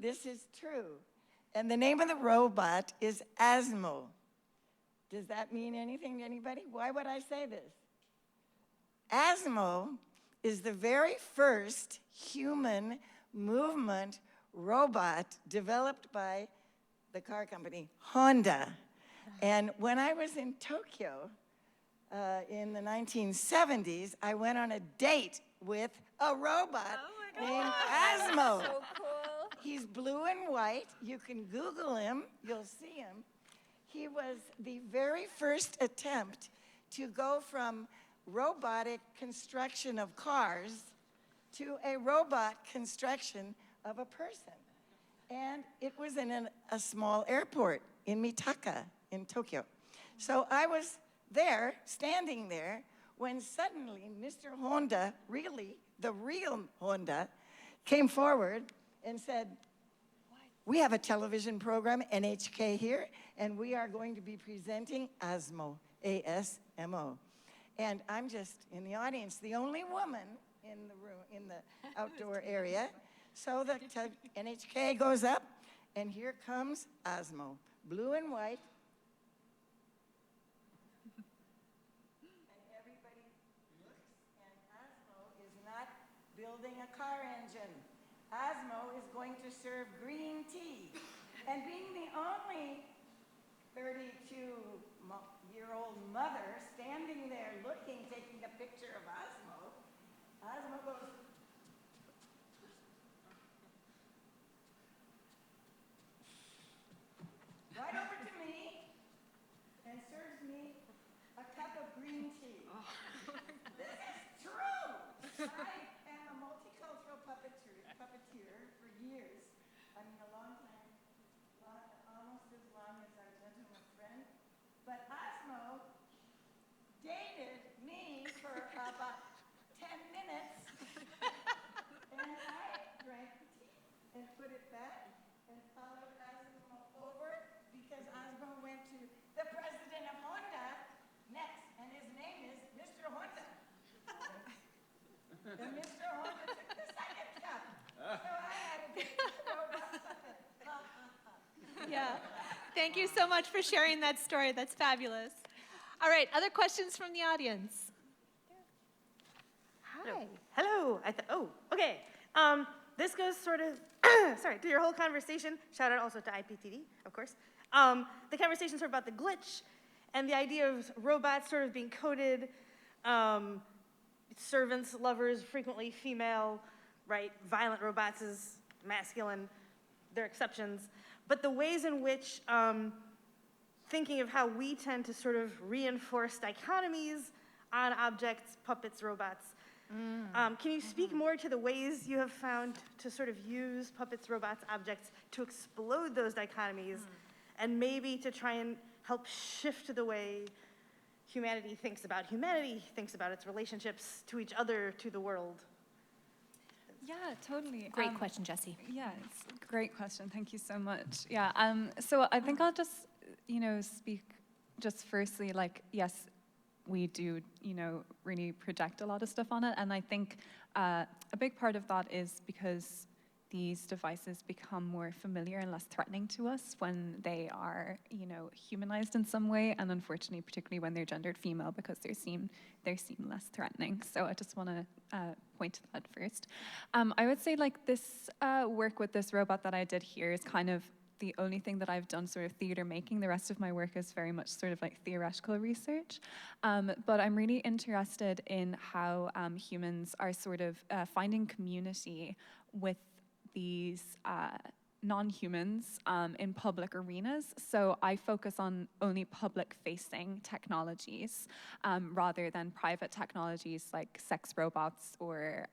This is true. And the name of the robot is Asmo. Does that mean anything to anybody? Why would I say this? Asmo is the very first human movement robot developed by the car company Honda. And when I was in Tokyo in the 1970s, I went on a date with a robot named Asmo. So cool. He's blue and white. You can Google him. You'll see him. He was the very first attempt to go from robotic construction of cars to a robot construction of a person. And it was in a small airport in Mitaka in Tokyo. So I was there, standing there, when suddenly Mr. Honda, really, the real Honda, came forward and said, we have a television program, NHK here, and we are going to be presenting ASMO, A-S-M-O. And I'm just in the audience, the only woman in the room, in the outdoor area. So the NHK goes up, and here comes Asmo, blue and white. And everybody looks, and Asmo is not building a car engine. Asmo is going to serve green tea. And being the only 32-year-old mother standing there looking, taking a picture of Asmo, Asmo goes, right over to me and serves me a cup of green tea. This is true. I am a multicultural puppeteer for years. I mean, a long time, almost as long as our gentleman friend. But Asmo dated me for about 10 minutes, and I drank the tea and put it back and followed Asmo over because Asmo went to the president of Honda next, and his name is Mr. Honda. And Mr. Honda took the second cup. So I had a big robot puppet. Yeah. Thank you so much for sharing that story. That's fabulous. All right, other questions from the audience? Hi. Hello. Okay. This goes sort of, sorry, through your whole conversation. Shout out also to IPTD, of course. The conversation sort of about the glitch and the idea of robots sort of being coded, servants, lovers, frequently female, right? Violent robots is masculine. There are exceptions. But the ways in which thinking of how we tend to sort of reinforce dichotomies on objects, puppets, robots. Can you speak more to the ways you have found to sort of use puppets, robots, objects to explode those dichotomies and maybe to try and help shift the way humanity thinks about its relationships to each other, to the world? Yeah, totally. Great question, Jessie. Yeah, it's a great question. Thank you so much. Yeah, so I think I'll just, speak just firstly, like, yes, we do, really project a lot of stuff on it. And I think a big part of that is because, these devices become more familiar and less threatening to us when they are, humanized in some way, and unfortunately, particularly when they're gendered female, because they seem less threatening. So I just want to point to that first. I would say like this work with this robot that I did here is kind of the only thing that I've done sort of theater making. The rest of my work is very much sort of like theoretical research. But I'm really interested in how humans are sort of finding community with these non-humans in public arenas. So I focus on only public-facing technologies rather than private technologies like sex robots or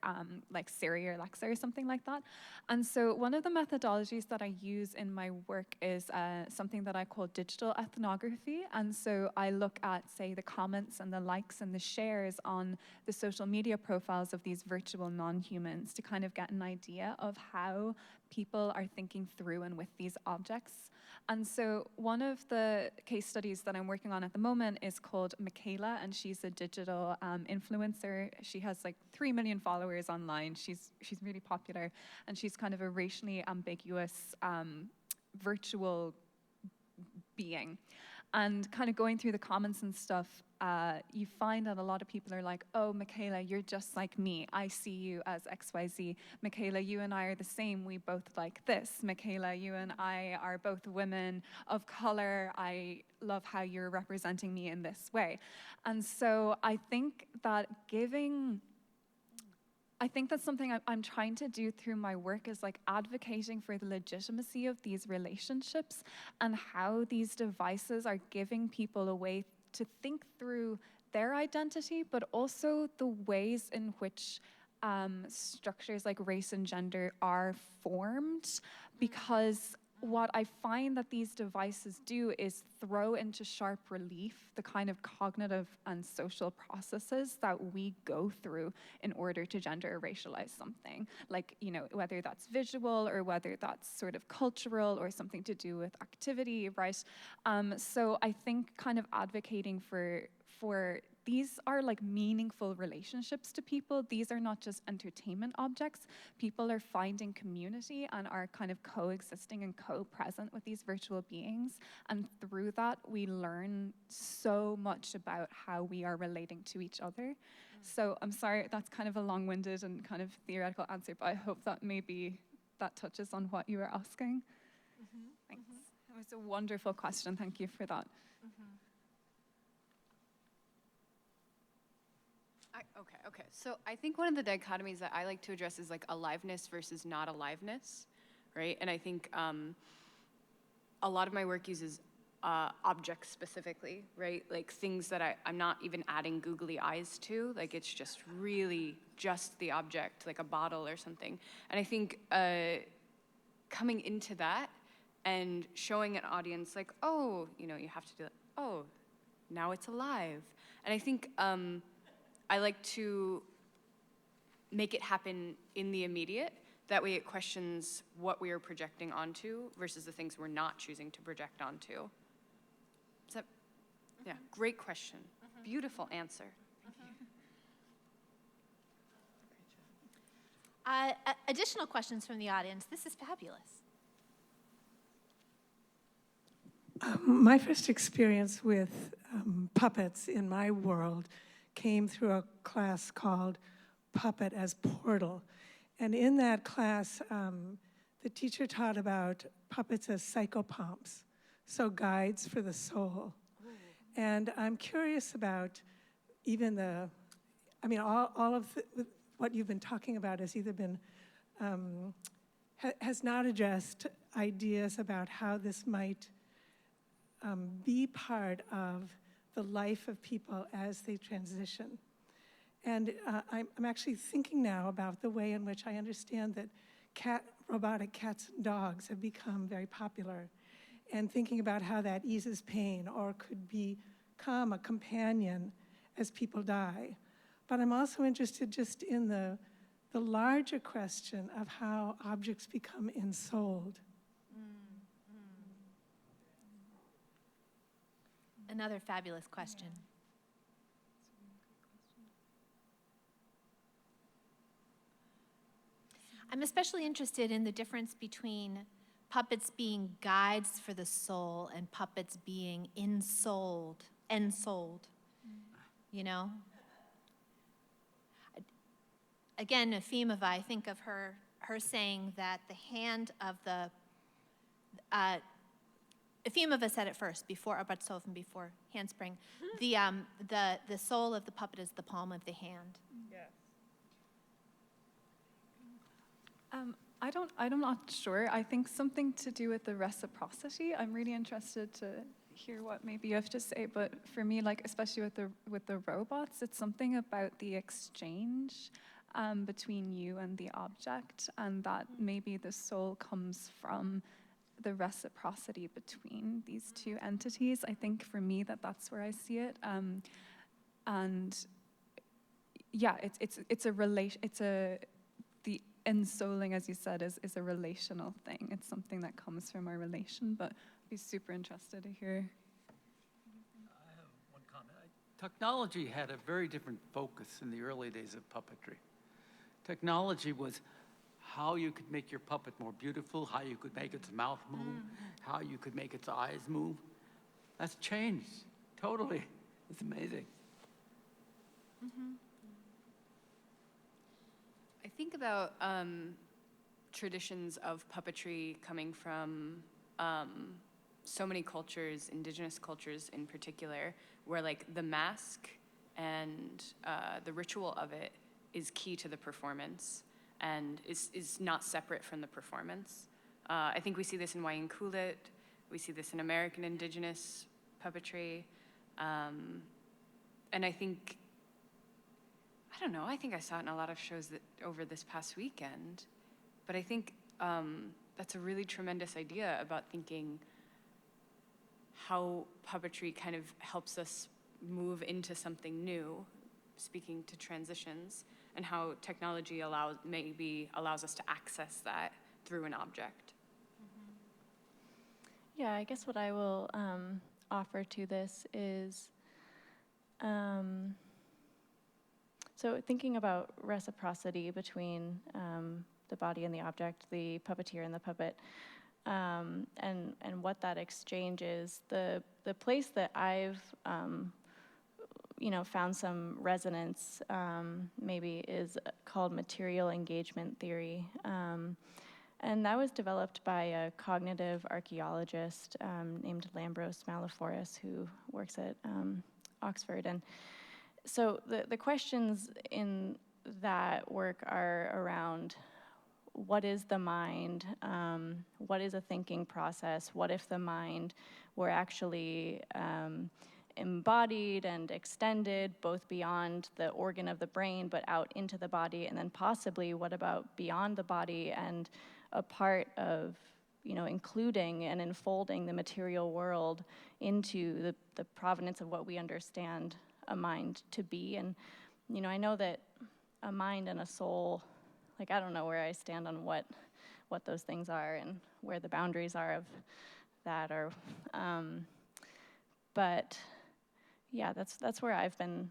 like Siri or Alexa or something like that. And so one of the methodologies that I use in my work is something that I call digital ethnography. And so I look at, say, the comments and the likes and the shares on the social media profiles of these virtual non-humans to kind of get an idea of how people are thinking through and with these objects. And so one of the case studies that I'm working on at the moment is called Michaela, and she's a digital influencer. She has like 3 million followers online. She's really popular, and she's kind of a racially ambiguous virtual being. And kind of going through the comments and stuff, you find that a lot of people are like, oh, Michaela, you're just like me. I see you as XYZ. Michaela, you and I are the same. We both like this. Michaela, you and I are both women of color. I love how you're representing me in this way. And so I think that that's something I'm trying to do through my work, is like advocating for the legitimacy of these relationships and how these devices are giving people a way to think through their identity, but also the ways in which structures like race and gender are formed. Because what I find that these devices do is throw into sharp relief the kind of cognitive and social processes that we go through in order to gender or racialize something. Like, whether that's visual or whether that's sort of cultural or something to do with activity, right? So I think kind of advocating for these are like meaningful relationships to people. These are not just entertainment objects. People are finding community and are kind of coexisting and co-present with these virtual beings. And through that, we learn so much about how we are relating to each other. So I'm sorry, that's kind of a long-winded and kind of theoretical answer, but I hope that maybe that touches on what you were asking. Thanks. It was a wonderful question. Thank you for that. Okay. So I think one of the dichotomies that I like to address is like aliveness versus not aliveness, right? And I think a lot of my work uses objects specifically, right? Like things that I'm not even adding googly eyes to. Like it's just really just the object, like a bottle or something. And I think coming into that and showing an audience like, oh, you have to do that. Oh, now it's alive. And I think I like to make it happen in the immediate. That way it questions what we are projecting onto versus the things we're not choosing to project onto. Yeah, great question. Beautiful answer. Additional questions from the audience. This is fabulous. My first experience with puppets in my world came through a class called Puppet as Portal. And in that class, the teacher taught about puppets as psychopomps, so guides for the soul. Ooh. And I'm curious about even all of what you've been talking about has either been, has not addressed ideas about how this might be part of the life of people as they transition. And I'm actually thinking now about the way in which I understand that robotic cats and dogs have become very popular, and thinking about how that eases pain or could become a companion as people die. But I'm also interested just in the larger question of how objects become ensouled. Another fabulous question. I'm especially interested in the difference between puppets being guides for the soul and puppets being ensouled. You know? Again, Efimova, I think of her saying that the hand of the, Efimova said it first, before Arbatov and before Handspring. The soul of the puppet is the palm of the hand. Yes. I'm not sure. I think something to do with the reciprocity. I'm really interested to hear what maybe you have to say, but for me, like especially with the robots, it's something about the exchange between you and the object, and that maybe the soul comes from the reciprocity between these two entities. I think for me that's where I see it, and yeah, it's a relation. The ensouling, as you said, is a relational thing. It's something that comes from our relation, but I'd be super interested to hear. I have one comment. Technology had a very different focus in the early days of puppetry. Technology was how you could make your puppet more beautiful, how you could make its mouth move, how you could make its eyes move. That's changed totally. It's amazing. I think about traditions of puppetry coming from so many cultures, indigenous cultures in particular, where like the mask and the ritual of it is key to the performance and is not separate from the performance. I think we see this in Wayang Kulit, we see this in American indigenous puppetry, and I think, I don't know, I think I saw it in a lot of shows that over this past weekend, but I think that's a really tremendous idea about thinking how puppetry kind of helps us move into something new, speaking to transitions, and how technology allows us to access that through an object. Yeah, I guess what I will offer to this is, so thinking about reciprocity between the body and the object, the puppeteer and the puppet, and what that exchange is, the place that I've found some resonance maybe is called material engagement theory. And that was developed by a cognitive archaeologist named Lambros Maliforis, who works at Oxford. And so the questions in that work are around what is the mind, what is a thinking process, what if the mind were actually embodied and extended both beyond the organ of the brain but out into the body, and then possibly what about beyond the body and a part of including and enfolding the material world into the provenance of what we understand a mind to be. And I know that a mind and a soul, like I don't know where I stand on what those things are and where the boundaries are of that, or but yeah, that's where I've been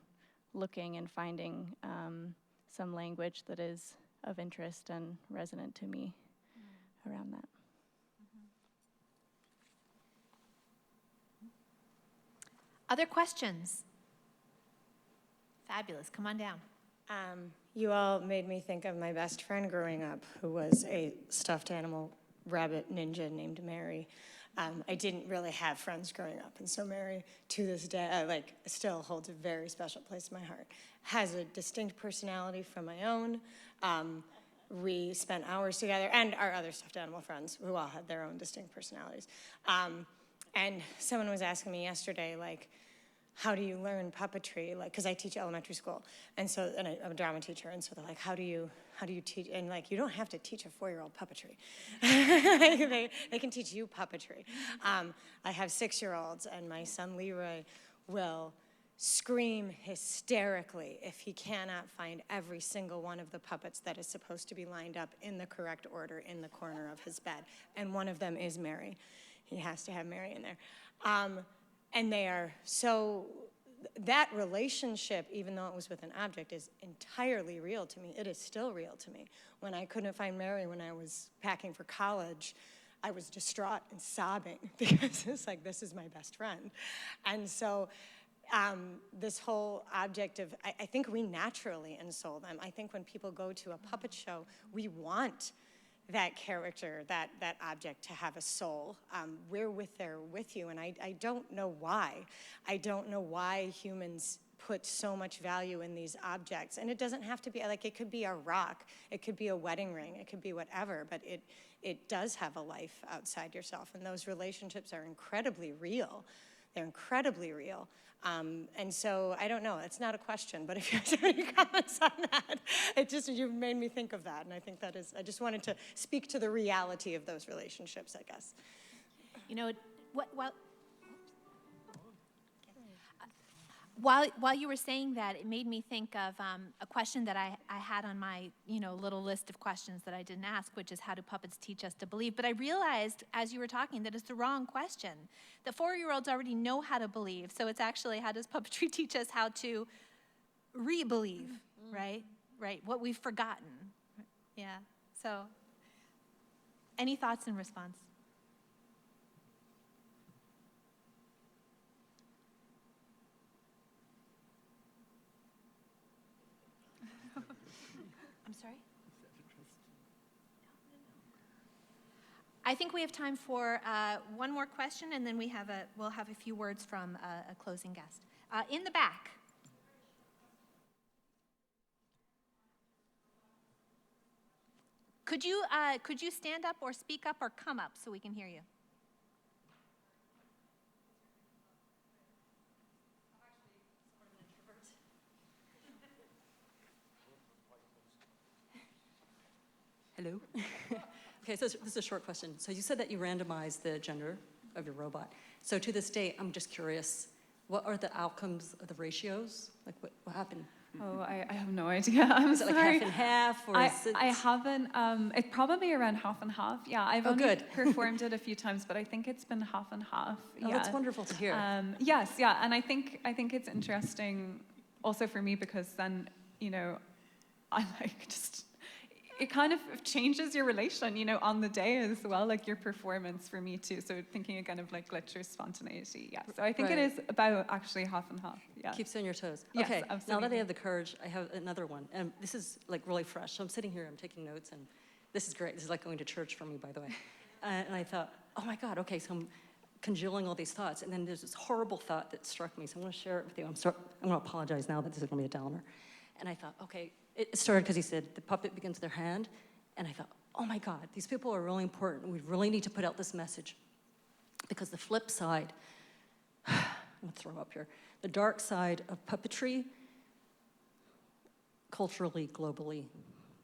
looking and finding some language that is of interest and resonant to me around that. Other questions? Fabulous, come on down. You all made me think of my best friend growing up, who was a stuffed animal rabbit ninja named Mary. I didn't really have friends growing up, and so Mary, to this day, still holds a very special place in my heart. Has a distinct personality from my own. We spent hours together, and our other stuffed animal friends, who all had their own distinct personalities. And someone was asking me yesterday, how do you learn puppetry? Because I teach elementary school, and I'm a drama teacher, and so they're like, how do you teach? And you don't have to teach a 4-year-old puppetry. They can teach you puppetry. I have 6-year-olds, and my son Leroy will scream hysterically if he cannot find every single one of the puppets that is supposed to be lined up in the correct order in the corner of his bed. And one of them is Mary. He has to have Mary in there. And they are so, that relationship, even though it was with an object, is entirely real to me. It is still real to me. When I couldn't find Mary when I was packing for college, I was distraught and sobbing because it's like, this is my best friend. And so this whole object of, I think we naturally ensoul them. I think when people go to a puppet show, we want that character, that object to have a soul. We're there with you, and I don't know why. I don't know why humans put so much value in these objects. And it doesn't have to be, like, it could be a rock, it could be a wedding ring, it could be whatever, but it does have a life outside yourself, and those relationships are incredibly real. They're incredibly real. And so, I don't know, it's not a question, but if you guys have any comments on that, you made me think of that, and I think that is, I just wanted to speak to the reality of those relationships, I guess. You know, while you were saying that, it made me think of a question that I had on my, little list of questions that I didn't ask, which is, how do puppets teach us to believe? But I realized, as you were talking, that it's the wrong question. The 4-year-olds already know how to believe, so it's actually, how does puppetry teach us how to re-believe, right? Right, what we've forgotten. Yeah, so any thoughts in response? I'm sorry? I think we have time for one more question, and then we'll have a few words from a closing guest. In the back. Could you stand up or speak up or come up so we can hear you? Hello. Okay, so this is a short question. So you said that you randomized the gender of your robot. So to this day, I'm just curious, what are the outcomes of the ratios? Like, what happened? Oh, I have no idea. I'm is it sorry. like half and half, or is it? I haven't. It's probably around half and half. Yeah, I've only performed it a few times, but I think it's been half and half. Oh, that's wonderful to hear. Yes, yeah, and I think it's interesting also for me, because then, I it kind of changes your relation, on the day as well, like your performance for me too. So thinking again of like glitch or spontaneity, yeah. So I think it is about actually half and half, yeah. Keeps you on your toes. Yes, okay, absolutely. Now that I have the courage, I have another one. And this is like really fresh. So I'm sitting here, I'm taking notes, and this is great. This is like going to church for me, by the way. And I thought, oh my God, okay, so I'm congealing all these thoughts. And then there's this horrible thought that struck me. So I'm gonna share it with you. I'm gonna apologize now that this is gonna be a downer. And I thought, okay, it started because he said the puppet begins with their hand. And I thought, oh my God, these people are really important. We really need to put out this message. Because the flip side, I'm gonna throw up here, the dark side of puppetry, culturally, globally,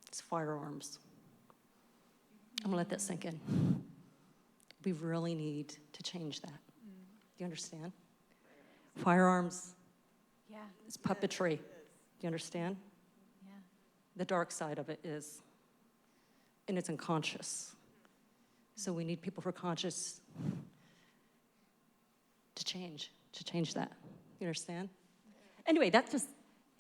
it's firearms. I'm gonna let that sink in. We really need to change that. Do you understand? Firearms, it's puppetry. Do you understand? Yeah. The dark side of it is, and it's unconscious. So we need people who are conscious to change that. You understand? Anyway, that just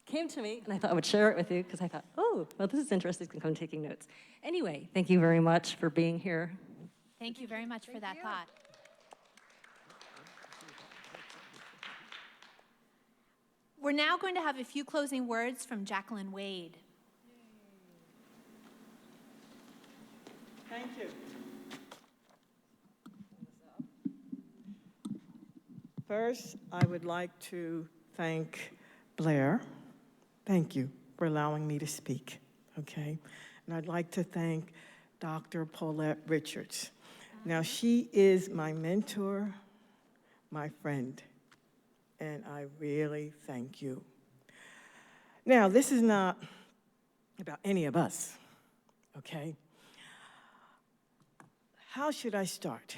came to me, and I thought I would share it with you, because I thought, oh, well, this is interesting, because I'm taking notes. Anyway, thank you very much for being here. Thank you very much for that thought. We're now going to have a few closing words from Jacqueline Wade. Thank you. First, I would like to thank Blair. Thank you for allowing me to speak, okay? And I'd like to thank Dr. Paulette Richards. Now, she is my mentor, my friend, and I really thank you. Now, this is not about any of us, okay? How should I start?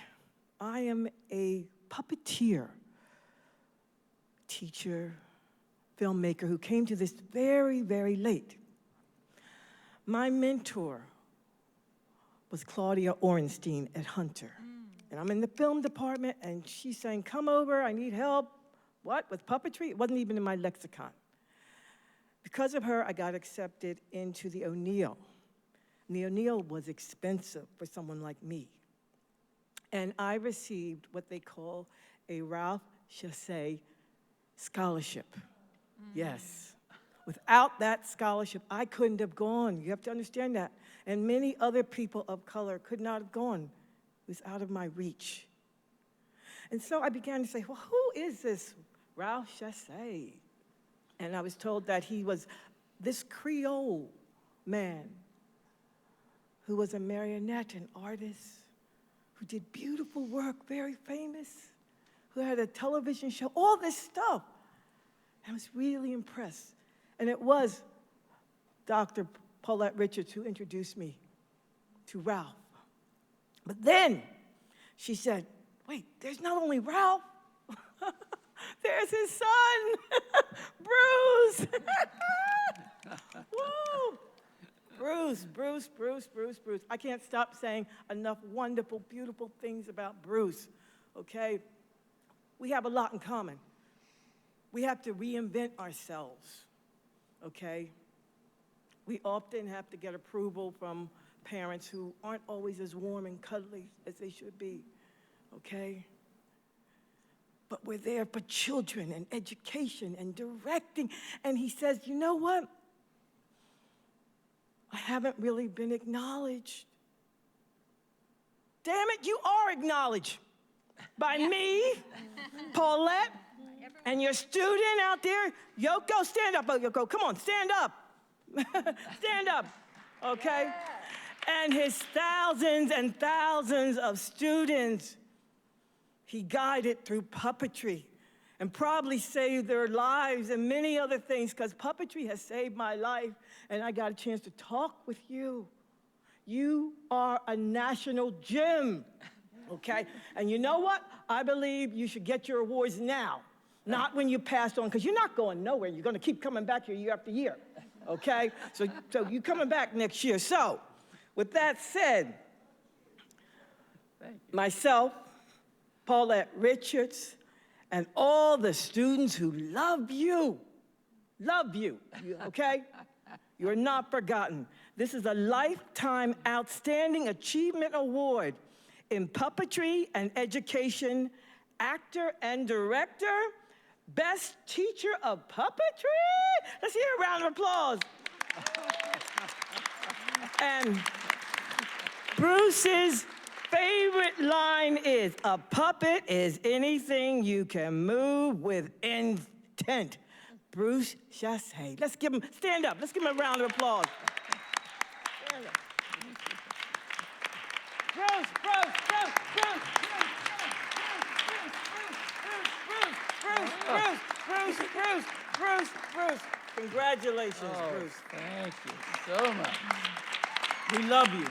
I am a puppeteer, teacher, filmmaker who came to this very, very late. My mentor was Claudia Orenstein at Hunter. And I'm in the film department, and she's saying, come over, I need help. What? With puppetry? It wasn't even in my lexicon. Because of her, I got accepted into the O'Neill. And the O'Neill was expensive for someone like me. And I received what they call a Ralph Chassé scholarship. Yes. Without that scholarship, I couldn't have gone. You have to understand that. And many other people of color could not have gone. It was out of my reach. And so I began to say, well, who is this Ralph Chassé? And I was told that he was this Creole man who was a marionette, an artist, who did beautiful work, very famous, who had a television show, all this stuff. I was really impressed. And it was Dr. Paulette Richards who introduced me to Ralph. But then she said, wait, there's not only Ralph, there's his son, Bruce. Woo! Bruce. I can't stop saying enough wonderful, beautiful things about Bruce, okay? We have a lot in common. We have to reinvent ourselves, okay? We often have to get approval from parents who aren't always as warm and cuddly as they should be, okay? But we're there for children and education and directing. And he says, you know what? I haven't really been acknowledged. Damn it, you are acknowledged by me, Paulette, and your student out there. Yoko, stand up. Oh, Yoko, come on, stand up. Stand up, okay? And his thousands and thousands of students, he guided through puppetry and probably saved their lives and many other things, because puppetry has saved my life, and I got a chance to talk with you. You are a national gem, okay? And you know what? I believe you should get your awards now, not when you pass on, because you're not going nowhere. You're going to keep coming back here year after year, okay? So you're coming back next year. So with that said, myself, Paulette Richards, and all the students who love you, okay? You're not forgotten. This is a Lifetime Outstanding Achievement Award in Puppetry and Education, Actor and Director, Best Teacher of Puppetry. Let's hear a round of applause. And Bruce's favorite line is, a puppet is anything you can move with intent. Bruce Chassé. Let's give him, stand up. Let's give him a round of applause. Stand up. Bruce. Congratulations, Bruce. Thank you so much. We love you.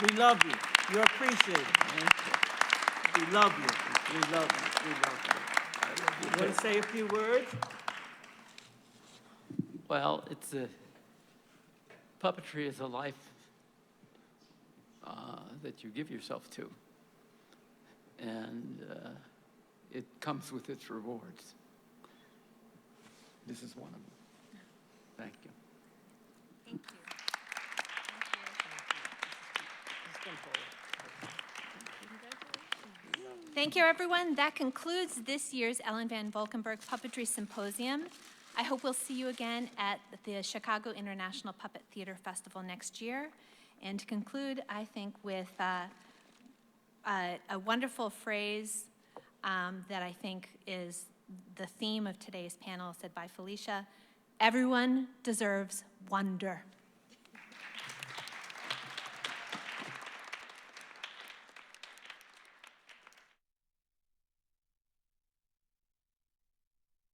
We love you. You're appreciated. We love you. We love you. We love you. You want to say a few words? Well, puppetry is a life that you give yourself to, and it comes with its rewards. This is one of them. Thank you. Thank you. Thank you, everyone. That concludes this year's Ellen Van Valkenburg Puppetry Symposium. I hope we'll see you again at the Chicago International Puppet Theater Festival next year. And to conclude, I think, with a wonderful phrase that I think is the theme of today's panel, said by Felicia: everyone deserves wonder.